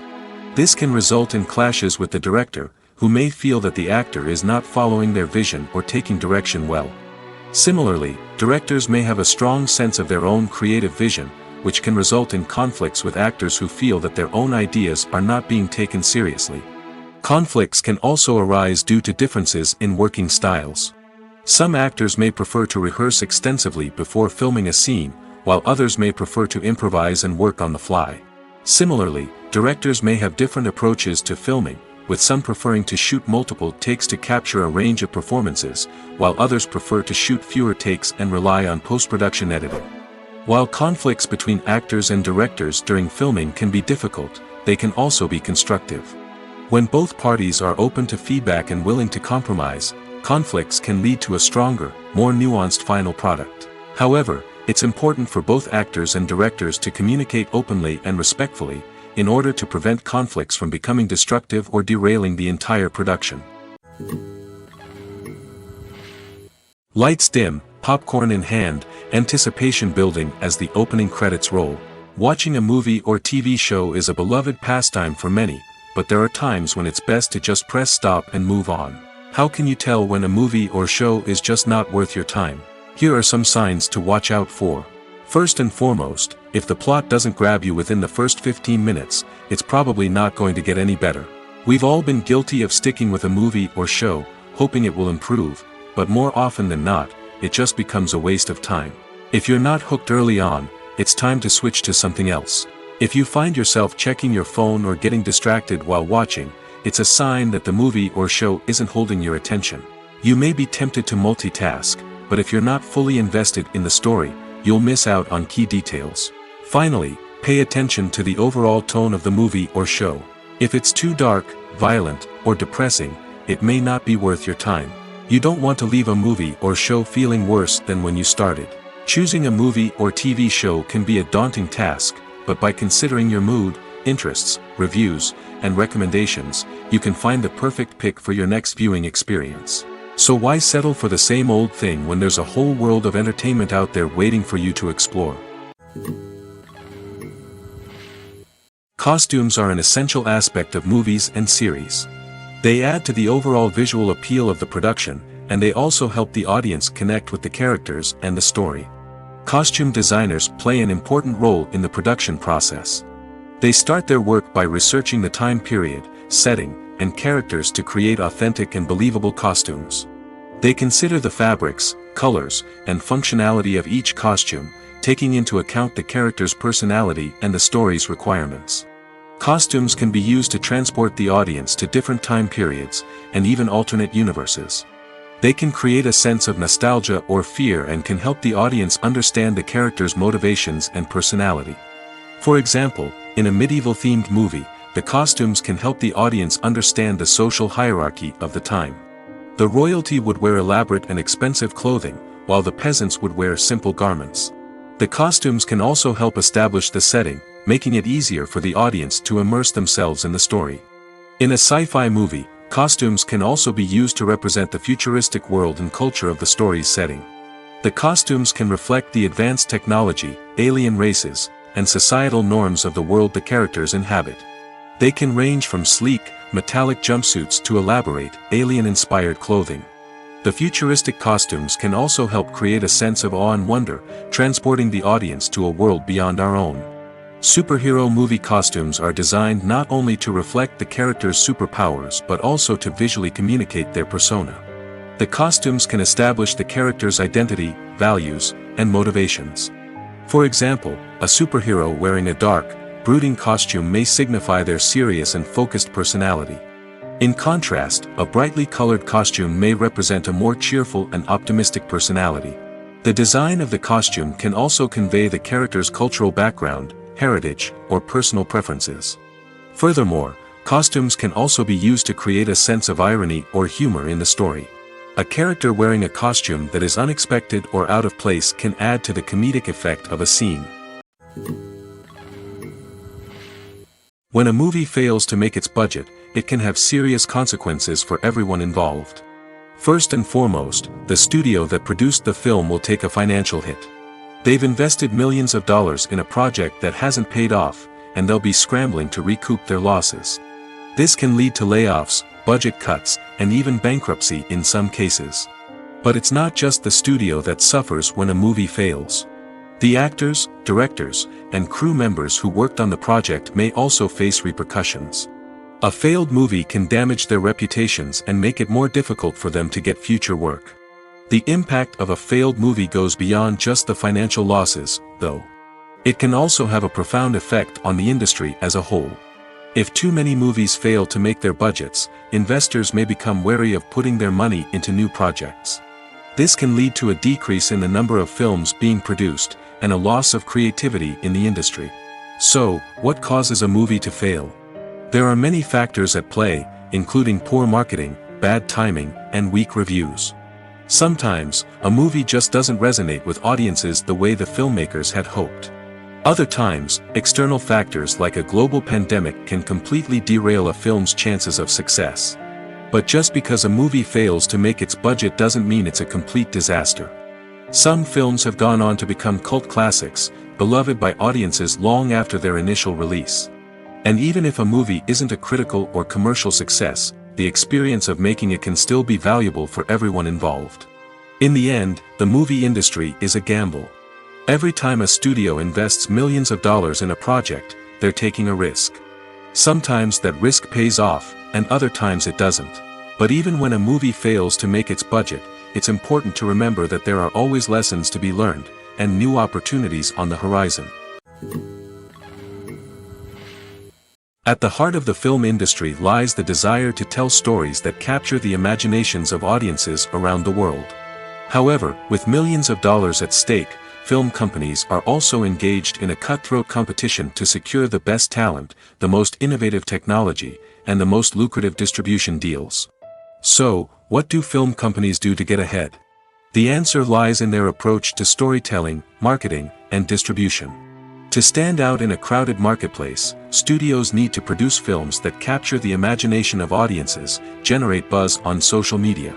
This can result in clashes with the director, who may feel that the actor is not following their vision or taking direction well. Similarly, directors may have a strong sense of their own creative vision, which can result in conflicts with actors who feel that their own ideas are not being taken seriously. Conflicts can also arise due to differences in working styles. Some actors may prefer to rehearse extensively before filming a scene, while others may prefer to improvise and work on the fly. Similarly, directors may have different approaches to filming, with some preferring to shoot multiple takes to capture a range of performances, while others prefer to shoot fewer takes and rely on post-production editing. While conflicts between actors and directors during filming can be difficult, they can also be constructive. When both parties are open to feedback and willing to compromise, conflicts can lead to a stronger, more nuanced final product. However, it's important for both actors and directors to communicate openly and respectfully, in order to prevent conflicts from becoming destructive or derailing the entire production. Lights dim, popcorn in hand, anticipation building as the opening credits roll. Watching a movie or TV show is a beloved pastime for many, but there are times when it's best to just press stop and move on. How can you tell when a movie or show is just not worth your time? Here are some signs to watch out for. First and foremost, if the plot doesn't grab you within the first 15 minutes, it's probably not going to get any better. We've all been guilty of sticking with a movie or show, hoping it will improve, but more often than not, it just becomes a waste of time. If you're not hooked early on, it's time to switch to something else. If you find yourself checking your phone or getting distracted while watching, it's a sign that the movie or show isn't holding your attention. You may be tempted to multitask, but if you're not fully invested in the story, you'll miss out on key details. Finally, pay attention to the overall tone of the movie or show. If it's too dark, violent, or depressing, it may not be worth your time. You don't want to leave a movie or show feeling worse than when you started. Choosing a movie or TV show can be a daunting task, but by considering your mood, interests, reviews, and recommendations, you can find the perfect pick for your next viewing experience. So why settle for the same old thing when there's a whole world of entertainment out there waiting for you to explore? Costumes are an essential aspect of movies and series. They add to the overall visual appeal of the production, and they also help the audience connect with the characters and the story. Costume designers play an important role in the production process. They start their work by researching the time period, setting, and characters to create authentic and believable costumes. They consider the fabrics, colors, and functionality of each costume, taking into account the character's personality and the story's requirements. Costumes can be used to transport the audience to different time periods, and even alternate universes. They can create a sense of nostalgia or fear and can help the audience understand the character's motivations and personality. For example, in a medieval-themed movie, the costumes can help the audience understand the social hierarchy of the time. The royalty would wear elaborate and expensive clothing, while the peasants would wear simple garments. The costumes can also help establish the setting, making it easier for the audience to immerse themselves in the story. In a sci-fi movie, costumes can also be used to represent the futuristic world and culture of the story's setting. The costumes can reflect the advanced technology, alien races, and societal norms of the world the characters inhabit. They can range from sleek, metallic jumpsuits to elaborate, alien-inspired clothing. The futuristic costumes can also help create a sense of awe and wonder, transporting the audience to a world beyond our own. Superhero movie costumes are designed not only to reflect the character's superpowers but also to visually communicate their persona. The costumes can establish the character's identity, values, and motivations. For example, a superhero wearing a dark, brooding costume may signify their serious and focused personality. In contrast, a brightly colored costume may represent a more cheerful and optimistic personality. The design of the costume can also convey the character's cultural background, heritage, or personal preferences. Furthermore, costumes can also be used to create a sense of irony or humor in the story. A character wearing a costume that is unexpected or out of place can add to the comedic effect of a scene. When a movie fails to make its budget, it can have serious consequences for everyone involved. First and foremost, the studio that produced the film will take a financial hit. They've invested millions of dollars in a project that hasn't paid off, and they'll be scrambling to recoup their losses. This can lead to layoffs, budget cuts, and even bankruptcy in some cases. But it's not just the studio that suffers when a movie fails. The actors, directors, and crew members who worked on the project may also face repercussions. A failed movie can damage their reputations and make it more difficult for them to get future work. The impact of a failed movie goes beyond just the financial losses, though. It can also have a profound effect on the industry as a whole. If too many movies fail to make their budgets, investors may become wary of putting their money into new projects. This can lead to a decrease in the number of films being produced, and a loss of creativity in the industry. So, what causes a movie to fail? There are many factors at play, including poor marketing, bad timing, and weak reviews. Sometimes, a movie just doesn't resonate with audiences the way the filmmakers had hoped. Other times, external factors like a global pandemic can completely derail a film's chances of success. But just because a movie fails to make its budget doesn't mean it's a complete disaster. Some films have gone on to become cult classics, beloved by audiences long after their initial release. And even if a movie isn't a critical or commercial success, the experience of making it can still be valuable for everyone involved. In the end, the movie industry is a gamble. Every time a studio invests millions of dollars in a project, they're taking a risk. Sometimes that risk pays off, and other times it doesn't. But even when a movie fails to make its budget, it's important to remember that there are always lessons to be learned, and new opportunities on the horizon. At the heart of the film industry lies the desire to tell stories that capture the imaginations of audiences around the world. However, with millions of dollars at stake, film companies are also engaged in a cutthroat competition to secure the best talent, the most innovative technology, and the most lucrative distribution deals. So, what do film companies do to get ahead? The answer lies in their approach to storytelling, marketing, and distribution. To stand out in a crowded marketplace, studios need to produce films that capture the imagination of audiences, generate buzz on social media.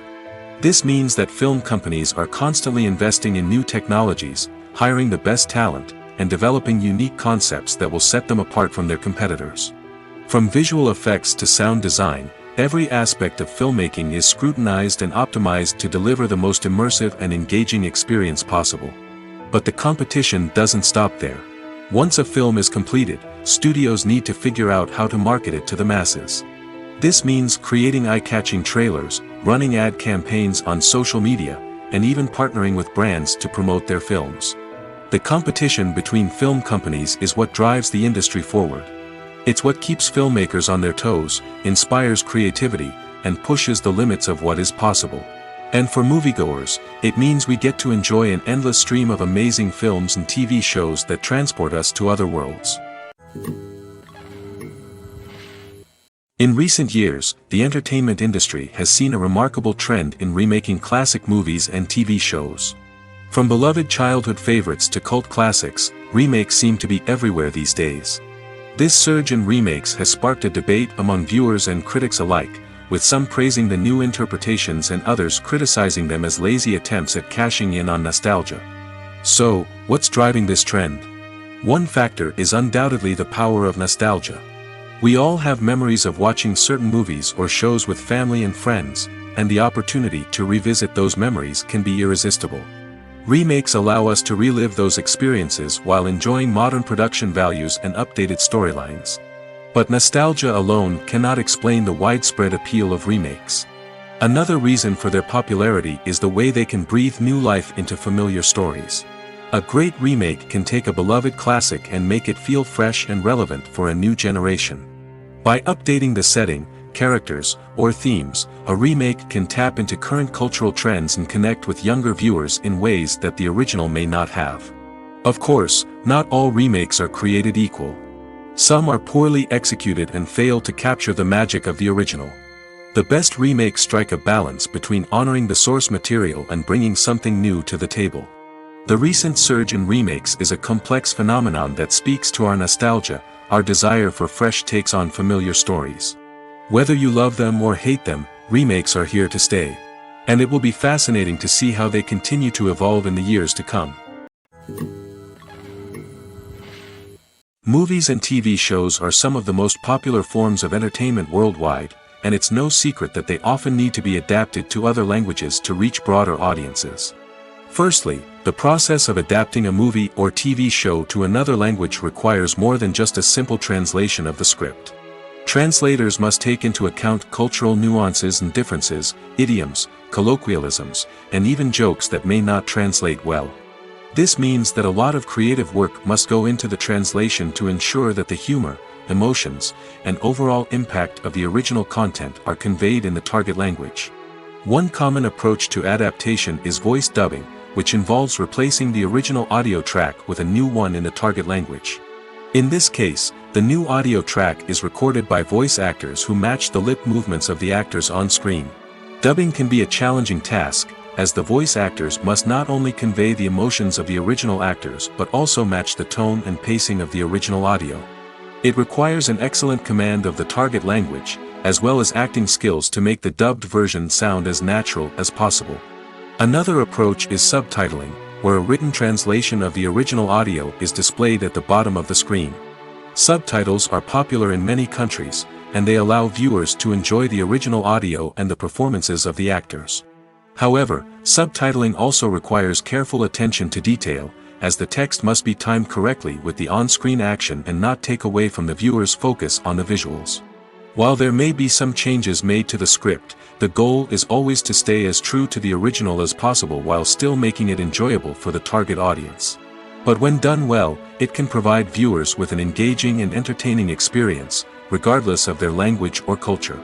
This means that film companies are constantly investing in new technologies, hiring the best talent, and developing unique concepts that will set them apart from their competitors. From visual effects to sound design, every aspect of filmmaking is scrutinized and optimized to deliver the most immersive and engaging experience possible. But the competition doesn't stop there. Once a film is completed, studios need to figure out how to market it to the masses. This means creating eye-catching trailers, running ad campaigns on social media, and even partnering with brands to promote their films. The competition between film companies is what drives the industry forward. It's what keeps filmmakers on their toes, inspires creativity, and pushes the limits of what is possible. And for moviegoers, it means we get to enjoy an endless stream of amazing films and TV shows that transport us to other worlds. In recent years, the entertainment industry has seen a remarkable trend in remaking classic movies and TV shows. From beloved childhood favorites to cult classics, remakes seem to be everywhere these days. This surge in remakes has sparked a debate among viewers and critics alike, with some praising the new interpretations and others criticizing them as lazy attempts at cashing in on nostalgia. So, what's driving this trend? One factor is undoubtedly the power of nostalgia. We all have memories of watching certain movies or shows with family and friends, and the opportunity to revisit those memories can be irresistible. Remakes allow us to relive those experiences while enjoying modern production values and updated storylines. But nostalgia alone cannot explain the widespread appeal of remakes. Another reason for their popularity is the way they can breathe new life into familiar stories. A great remake can take a beloved classic and make it feel fresh and relevant for a new generation. By updating the setting, characters, or themes, a remake can tap into current cultural trends and connect with younger viewers in ways that the original may not have. Of course, not all remakes are created equal. Some are poorly executed and fail to capture the magic of the original. The best remakes strike a balance between honoring the source material and bringing something new to the table. The recent surge in remakes is a complex phenomenon that speaks to our nostalgia, our desire for fresh takes on familiar stories. Whether you love them or hate them, remakes are here to stay. And it will be fascinating to see how they continue to evolve in the years to come. Movies and TV shows are some of the most popular forms of entertainment worldwide, and it's no secret that they often need to be adapted to other languages to reach broader audiences. Firstly, the process of adapting a movie or TV show to another language requires more than just a simple translation of the script. Translators must take into account cultural nuances and differences, idioms, colloquialisms, and even jokes that may not translate well. This means that a lot of creative work must go into the translation to ensure that the humor, emotions, and overall impact of the original content are conveyed in the target language. One common approach to adaptation is voice dubbing, which involves replacing the original audio track with a new one in the target language. In this case, the new audio track is recorded by voice actors who match the lip movements of the actors on screen. Dubbing can be a challenging task, as the voice actors must not only convey the emotions of the original actors but also match the tone and pacing of the original audio. It requires an excellent command of the target language, as well as acting skills to make the dubbed version sound as natural as possible. Another approach is subtitling, where a written translation of the original audio is displayed at the bottom of the screen. Subtitles are popular in many countries, and they allow viewers to enjoy the original audio and the performances of the actors. However, subtitling also requires careful attention to detail, as the text must be timed correctly with the on-screen action and not take away from the viewer's focus on the visuals. While there may be some changes made to the script, the goal is always to stay as true to the original as possible while still making it enjoyable for the target audience. But when done well, it can provide viewers with an engaging and entertaining experience, regardless of their language or culture.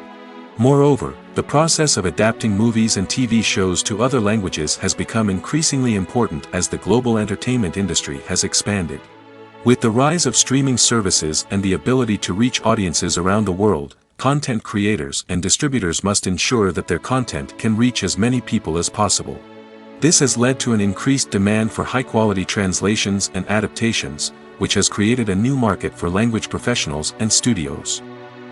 Moreover, the process of adapting movies and TV shows to other languages has become increasingly important as the global entertainment industry has expanded. With the rise of streaming services and the ability to reach audiences around the world, content creators and distributors must ensure that their content can reach as many people as possible. This has led to an increased demand for high-quality translations and adaptations, which has created a new market for language professionals and studios.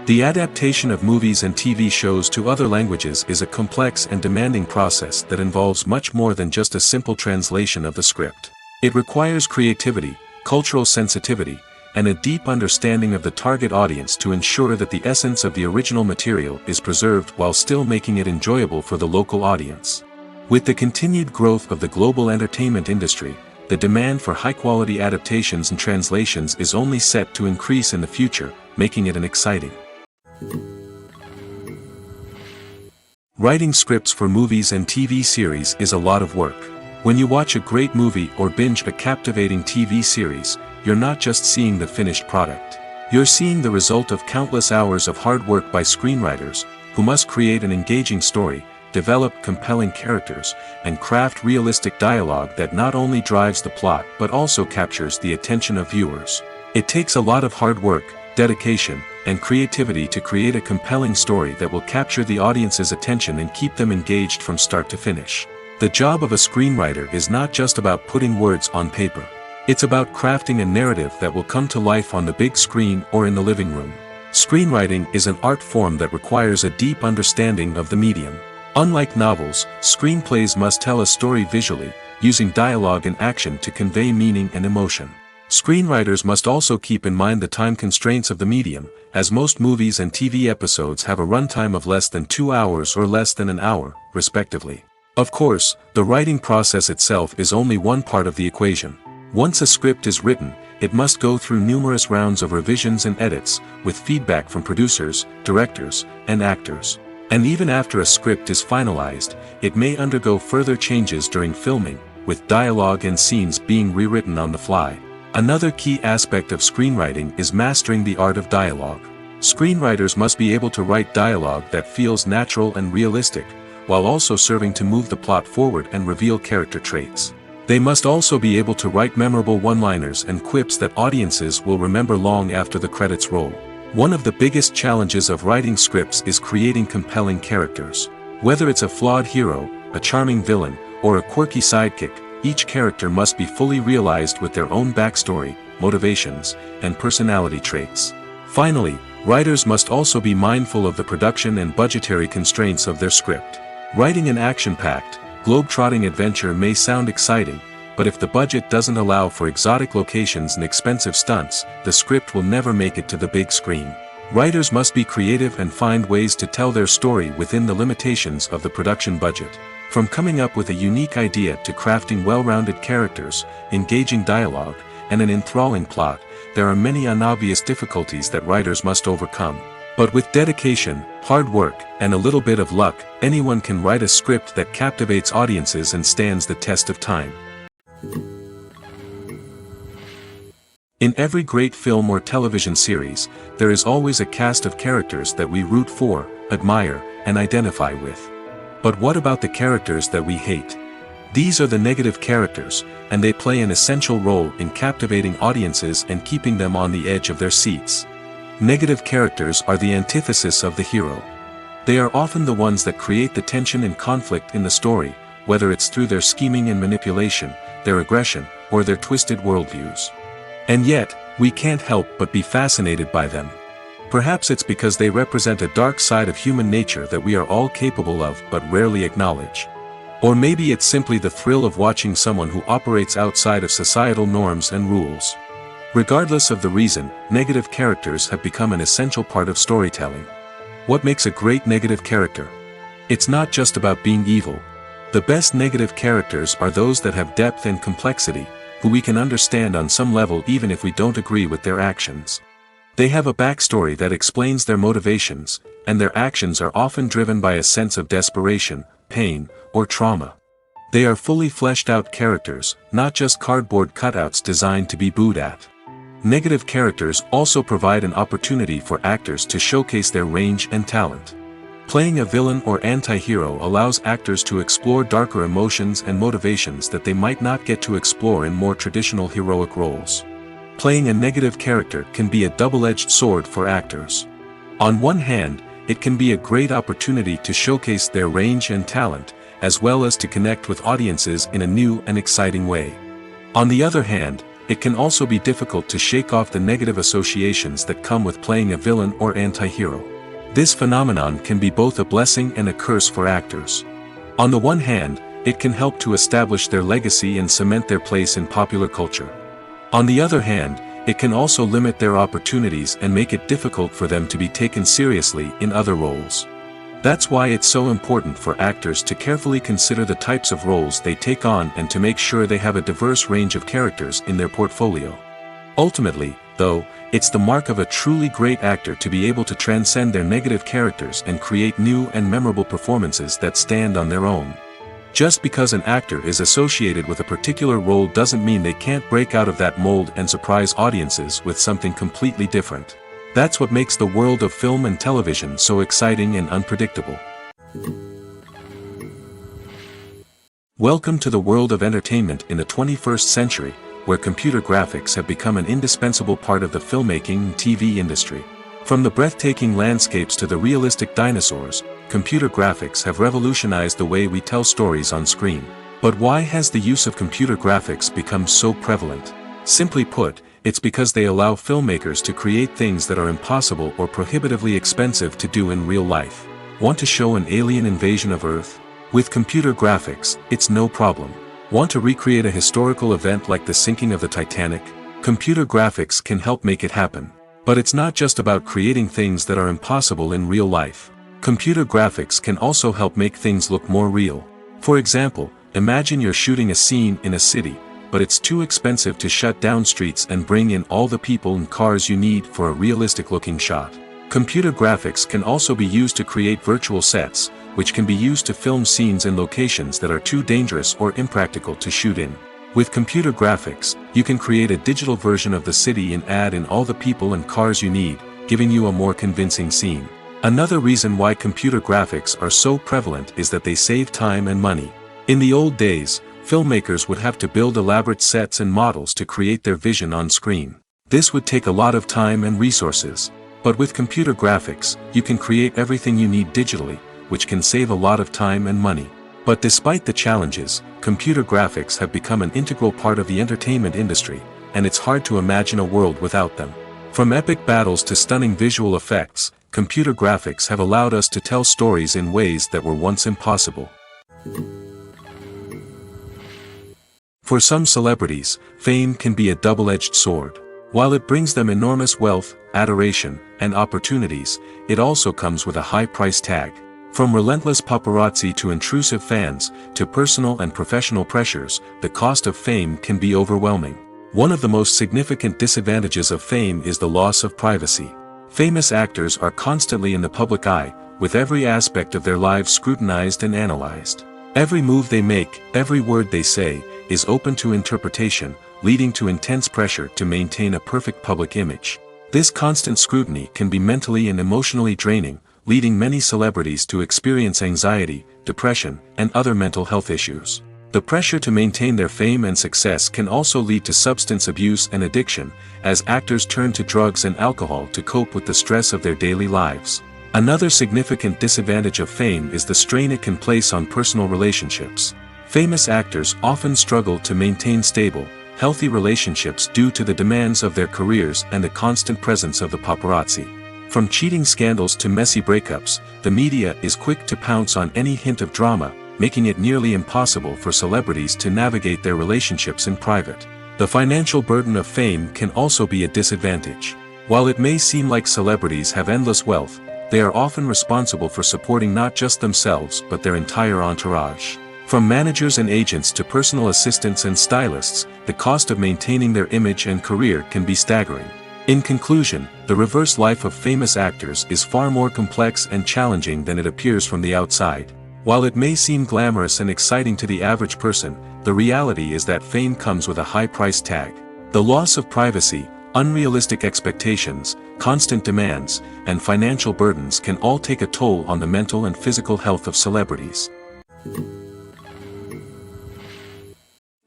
The adaptation of movies and TV shows to other languages is a complex and demanding process that involves much more than just a simple translation of the script. It requires creativity, cultural sensitivity, and a deep understanding of the target audience to ensure that the essence of the original material is preserved while still making it enjoyable for the local audience. With the continued growth of the global entertainment industry, the demand for high-quality adaptations and translations is only set to increase in the future, making it an exciting. Writing scripts for movies and TV series is a lot of work. When you watch a great movie or binge a captivating TV series, you're not just seeing the finished product. You're seeing the result of countless hours of hard work by screenwriters, who must create an engaging story, develop compelling characters, and craft realistic dialogue that not only drives the plot but also captures the attention of viewers. It takes a lot of hard work, dedication, and creativity to create a compelling story that will capture the audience's attention and keep them engaged from start to finish. The job of a screenwriter is not just about putting words on paper. It's about crafting a narrative that will come to life on the big screen or in the living room. Screenwriting is an art form that requires a deep understanding of the medium. Unlike novels, screenplays must tell a story visually, using dialogue and action to convey meaning and emotion. Screenwriters must also keep in mind the time constraints of the medium, as most movies and TV episodes have a runtime of less than 2 hours or less than an hour, respectively. Of course, the writing process itself is only one part of the equation. Once a script is written, it must go through numerous rounds of revisions and edits, with feedback from producers, directors, and actors. And even after a script is finalized, it may undergo further changes during filming, with dialogue and scenes being rewritten on the fly. Another key aspect of screenwriting is mastering the art of dialogue. Screenwriters must be able to write dialogue that feels natural and realistic, while also serving to move the plot forward and reveal character traits. They must also be able to write memorable one-liners and quips that audiences will remember long after the credits roll. One of the biggest challenges of writing scripts is creating compelling characters. Whether it's a flawed hero, a charming villain, or a quirky sidekick, each character must be fully realized with their own backstory, motivations, and personality traits. Finally, writers must also be mindful of the production and budgetary constraints of their script. Writing an action-packed, globe-trotting adventure may sound exciting, but if the budget doesn't allow for exotic locations and expensive stunts, the script will never make it to the big screen. Writers must be creative and find ways to tell their story within the limitations of the production budget. From coming up with a unique idea to crafting well-rounded characters, engaging dialogue, and an enthralling plot, there are many unobvious difficulties that writers must overcome. But with dedication, hard work, and a little bit of luck, anyone can write a script that captivates audiences and stands the test of time. In every great film or television series, there is always a cast of characters that we root for, admire, and identify with. But what about the characters that we hate? These are the negative characters, and they play an essential role in captivating audiences and keeping them on the edge of their seats. Negative characters are the antithesis of the hero. They are often the ones that create the tension and conflict in the story, whether it's through their scheming and manipulation, their aggression, or their twisted worldviews. And yet, we can't help but be fascinated by them. Perhaps it's because they represent a dark side of human nature that we are all capable of but rarely acknowledge. Or maybe it's simply the thrill of watching someone who operates outside of societal norms and rules. Regardless of the reason, negative characters have become an essential part of storytelling. What makes a great negative character? It's not just about being evil. The best negative characters are those that have depth and complexity, who we can understand on some level even if we don't agree with their actions. They have a backstory that explains their motivations, and their actions are often driven by a sense of desperation, pain, or trauma. They are fully fleshed out characters, not just cardboard cutouts designed to be booed at. Negative characters also provide an opportunity for actors to showcase their range and talent. Playing a villain or anti-hero allows actors to explore darker emotions and motivations that they might not get to explore in more traditional heroic roles. Playing a negative character can be a double-edged sword for actors. On one hand, it can be a great opportunity to showcase their range and talent, as well as to connect with audiences in a new and exciting way. On the other hand, it can also be difficult to shake off the negative associations that come with playing a villain or anti-hero. This phenomenon can be both a blessing and a curse for actors. On the one hand, it can help to establish their legacy and cement their place in popular culture. On the other hand, it can also limit their opportunities and make it difficult for them to be taken seriously in other roles. That's why it's so important for actors to carefully consider the types of roles they take on and to make sure they have a diverse range of characters in their portfolio. Ultimately, though, it's the mark of a truly great actor to be able to transcend their negative characters and create new and memorable performances that stand on their own. Just because an actor is associated with a particular role doesn't mean they can't break out of that mold and surprise audiences with something completely different. That's what makes the world of film and television so exciting and unpredictable. Welcome to the world of entertainment in the 21st century, where computer graphics have become an indispensable part of the filmmaking and TV industry. From the breathtaking landscapes to the realistic dinosaurs, computer graphics have revolutionized the way we tell stories on screen. But why has the use of computer graphics become so prevalent? Simply put, it's because they allow filmmakers to create things that are impossible or prohibitively expensive to do in real life. Want to show an alien invasion of Earth? With computer graphics, it's no problem. Want to recreate a historical event like the sinking of the Titanic? Computer graphics can help make it happen. But it's not just about creating things that are impossible in real life. Computer graphics can also help make things look more real. For example, imagine you're shooting a scene in a city, but it's too expensive to shut down streets and bring in all the people and cars you need for a realistic-looking shot. Computer graphics can also be used to create virtual sets, which can be used to film scenes in locations that are too dangerous or impractical to shoot in. With computer graphics, you can create a digital version of the city and add in all the people and cars you need, giving you a more convincing scene. Another reason why computer graphics are so prevalent is that they save time and money. In the old days, filmmakers would have to build elaborate sets and models to create their vision on screen. This would take a lot of time and resources. But with computer graphics, you can create everything you need digitally, which can save a lot of time and money. But despite the challenges, computer graphics have become an integral part of the entertainment industry, and it's hard to imagine a world without them. From epic battles to stunning visual effects, computer graphics have allowed us to tell stories in ways that were once impossible. For some celebrities, fame can be a double-edged sword. While it brings them enormous wealth, adoration, and opportunities, it also comes with a high price tag. From relentless paparazzi to intrusive fans, to personal and professional pressures, the cost of fame can be overwhelming. One of the most significant disadvantages of fame is the loss of privacy. Famous actors are constantly in the public eye, with every aspect of their lives scrutinized and analyzed. Every move they make, every word they say, is open to interpretation, leading to intense pressure to maintain a perfect public image. This constant scrutiny can be mentally and emotionally draining, leading many celebrities to experience anxiety, depression, and other mental health issues. The pressure to maintain their fame and success can also lead to substance abuse and addiction, as actors turn to drugs and alcohol to cope with the stress of their daily lives. Another significant disadvantage of fame is the strain it can place on personal relationships. Famous actors often struggle to maintain stable, healthy relationships due to the demands of their careers and the constant presence of the paparazzi. From cheating scandals to messy breakups, the media is quick to pounce on any hint of drama, making it nearly impossible for celebrities to navigate their relationships in private. The financial burden of fame can also be a disadvantage. While it may seem like celebrities have endless wealth, they are often responsible for supporting not just themselves but their entire entourage. From managers and agents to personal assistants and stylists, the cost of maintaining their image and career can be staggering. In conclusion, the reverse life of famous actors is far more complex and challenging than it appears from the outside. While it may seem glamorous and exciting to the average person, the reality is that fame comes with a high price tag. The loss of privacy, unrealistic expectations, constant demands, and financial burdens can all take a toll on the mental and physical health of celebrities.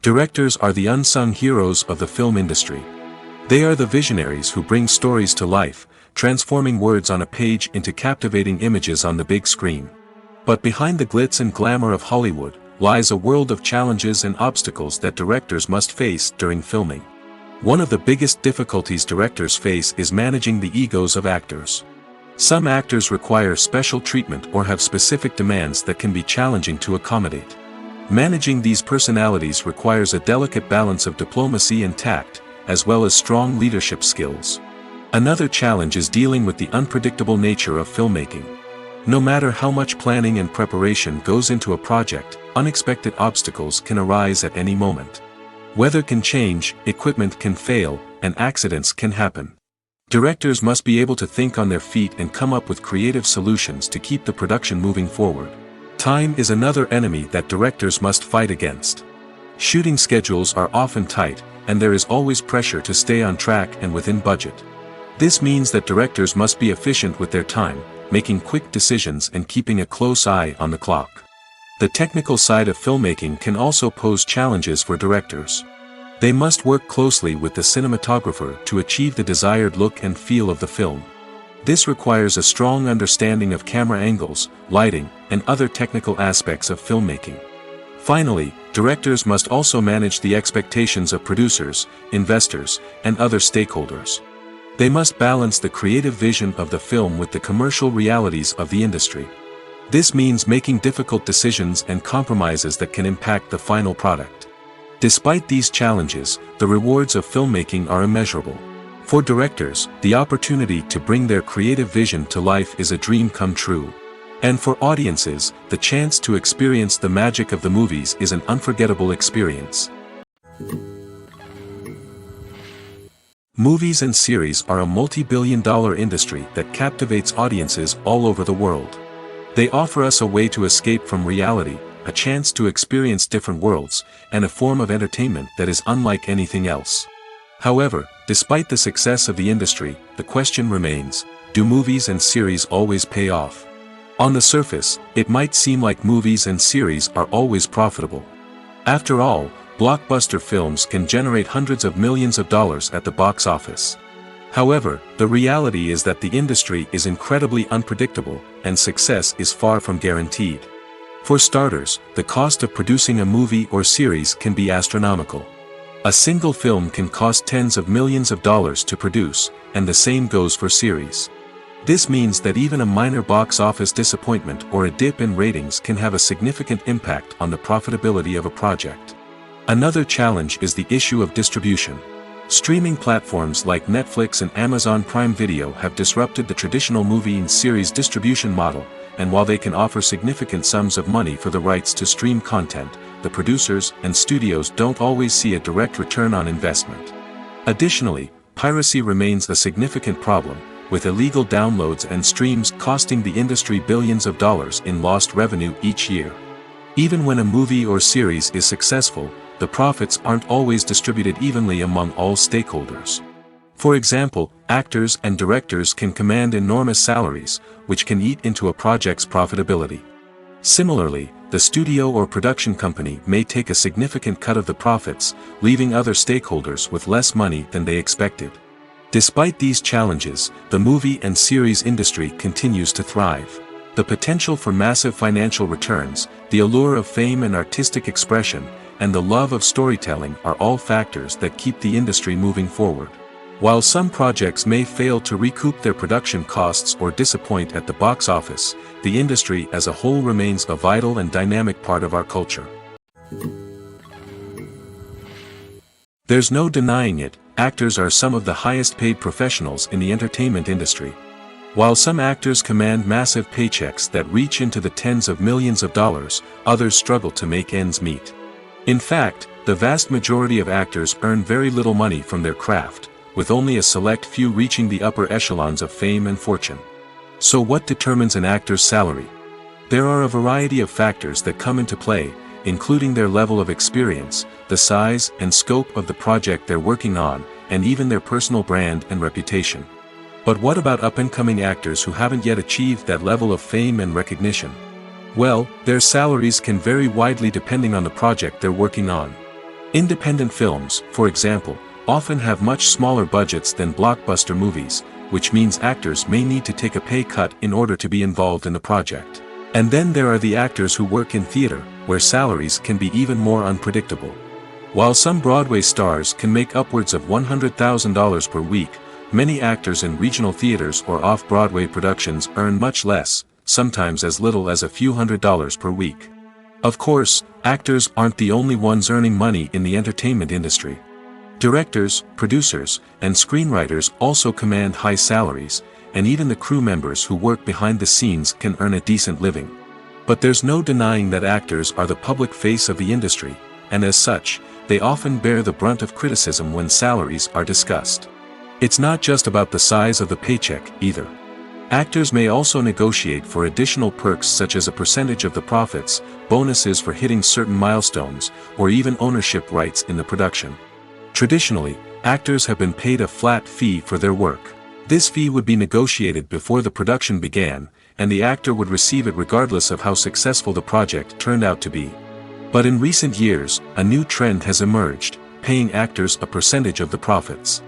Directors are the unsung heroes of the film industry. They are the visionaries who bring stories to life, transforming words on a page into captivating images on the big screen. But behind the glitz and glamour of Hollywood, lies a world of challenges and obstacles that directors must face during filming. One of the biggest difficulties directors face is managing the egos of actors. Some actors require special treatment or have specific demands that can be challenging to accommodate. Managing these personalities requires a delicate balance of diplomacy and tact, as well as strong leadership skills. Another challenge is dealing with the unpredictable nature of filmmaking. No matter how much planning and preparation goes into a project, unexpected obstacles can arise at any moment. Weather can change, equipment can fail, and accidents can happen. Directors must be able to think on their feet and come up with creative solutions to keep the production moving forward. Time is another enemy that directors must fight against. Shooting schedules are often tight, and there is always pressure to stay on track and within budget. This means that directors must be efficient with their time, making quick decisions and keeping a close eye on the clock. The technical side of filmmaking can also pose challenges for directors. They must work closely with the cinematographer to achieve the desired look and feel of the film. This requires a strong understanding of camera angles, lighting, and other technical aspects of filmmaking. Finally, directors must also manage the expectations of producers, investors, and other stakeholders. They must balance the creative vision of the film with the commercial realities of the industry. This means making difficult decisions and compromises that can impact the final product. Despite these challenges, the rewards of filmmaking are immeasurable. For directors, the opportunity to bring their creative vision to life is a dream come true. And for audiences, the chance to experience the magic of the movies is an unforgettable experience. Movies and series are a multi-billion-dollar industry that captivates audiences all over the world. They offer us a way to escape from reality, a chance to experience different worlds, and a form of entertainment that is unlike anything else. However, despite the success of the industry, the question remains, do movies and series always pay off? On the surface, it might seem like movies and series are always profitable. After all, blockbuster films can generate hundreds of millions of dollars at the box office. However, the reality is that the industry is incredibly unpredictable, and success is far from guaranteed. For starters, the cost of producing a movie or series can be astronomical. A single film can cost tens of millions of dollars to produce, and the same goes for series. This means that even a minor box office disappointment or a dip in ratings can have a significant impact on the profitability of a project. Another challenge is the issue of distribution. Streaming platforms like Netflix and Amazon Prime Video have disrupted the traditional movie and series distribution model, and while they can offer significant sums of money for the rights to stream content, the producers and studios don't always see a direct return on investment. Additionally, piracy remains a significant problem, with illegal downloads and streams costing the industry billions of dollars in lost revenue each year. Even when a movie or series is successful, the profits aren't always distributed evenly among all stakeholders. For example, actors and directors can command enormous salaries, which can eat into a project's profitability. Similarly, the studio or production company may take a significant cut of the profits, leaving other stakeholders with less money than they expected. Despite these challenges, the movie and series industry continues to thrive. The potential for massive financial returns, the allure of fame and artistic expression, and the love of storytelling are all factors that keep the industry moving forward. While some projects may fail to recoup their production costs or disappoint at the box office, the industry as a whole remains a vital and dynamic part of our culture. There's no denying it, actors are some of the highest paid professionals in the entertainment industry. While some actors command massive paychecks that reach into the tens of millions of dollars, others struggle to make ends meet. In fact, the vast majority of actors earn very little money from their craft, with only a select few reaching the upper echelons of fame and fortune. So what determines an actor's salary? There are a variety of factors that come into play, including their level of experience, the size and scope of the project they're working on, and even their personal brand and reputation. But what about up-and-coming actors who haven't yet achieved that level of fame and recognition? Well, their salaries can vary widely depending on the project they're working on. Independent films, for example, often have much smaller budgets than blockbuster movies, which means actors may need to take a pay cut in order to be involved in the project. And then there are the actors who work in theater, where salaries can be even more unpredictable. While some Broadway stars can make upwards of $100,000 per week, many actors in regional theaters or off-Broadway productions earn much less, sometimes as little as a few $100s per week. Of course, actors aren't the only ones earning money in the entertainment industry. Directors, producers, and screenwriters also command high salaries, and even the crew members who work behind the scenes can earn a decent living. But there's no denying that actors are the public face of the industry, and as such, they often bear the brunt of criticism when salaries are discussed. It's not just about the size of the paycheck, either. Actors may also negotiate for additional perks such as a percentage of the profits, bonuses for hitting certain milestones, or even ownership rights in the production. Traditionally, actors have been paid a flat fee for their work. This fee would be negotiated before the production began, and the actor would receive it regardless of how successful the project turned out to be. But in recent years, a new trend has emerged, paying actors a percentage of the profits.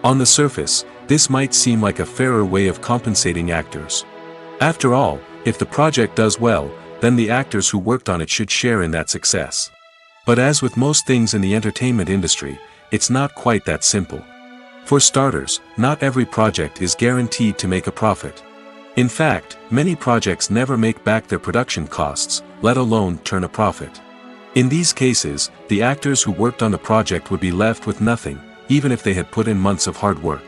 On the surface, this might seem like a fairer way of compensating actors. After all, if the project does well, then the actors who worked on it should share in that success. But as with most things in the entertainment industry, it's not quite that simple. For starters, not every project is guaranteed to make a profit. In fact, many projects never make back their production costs, let alone turn a profit. In these cases, the actors who worked on the project would be left with nothing, even if they had put in months of hard work.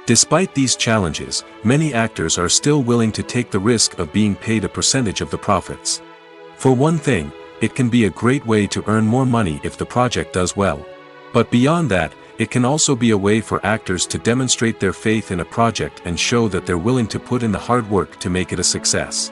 Despite these challenges, many actors are still willing to take the risk of being paid a percentage of the profits. For one thing, it can be a great way to earn more money if the project does well. But beyond that, it can also be a way for actors to demonstrate their faith in a project and show that they're willing to put in the hard work to make it a success.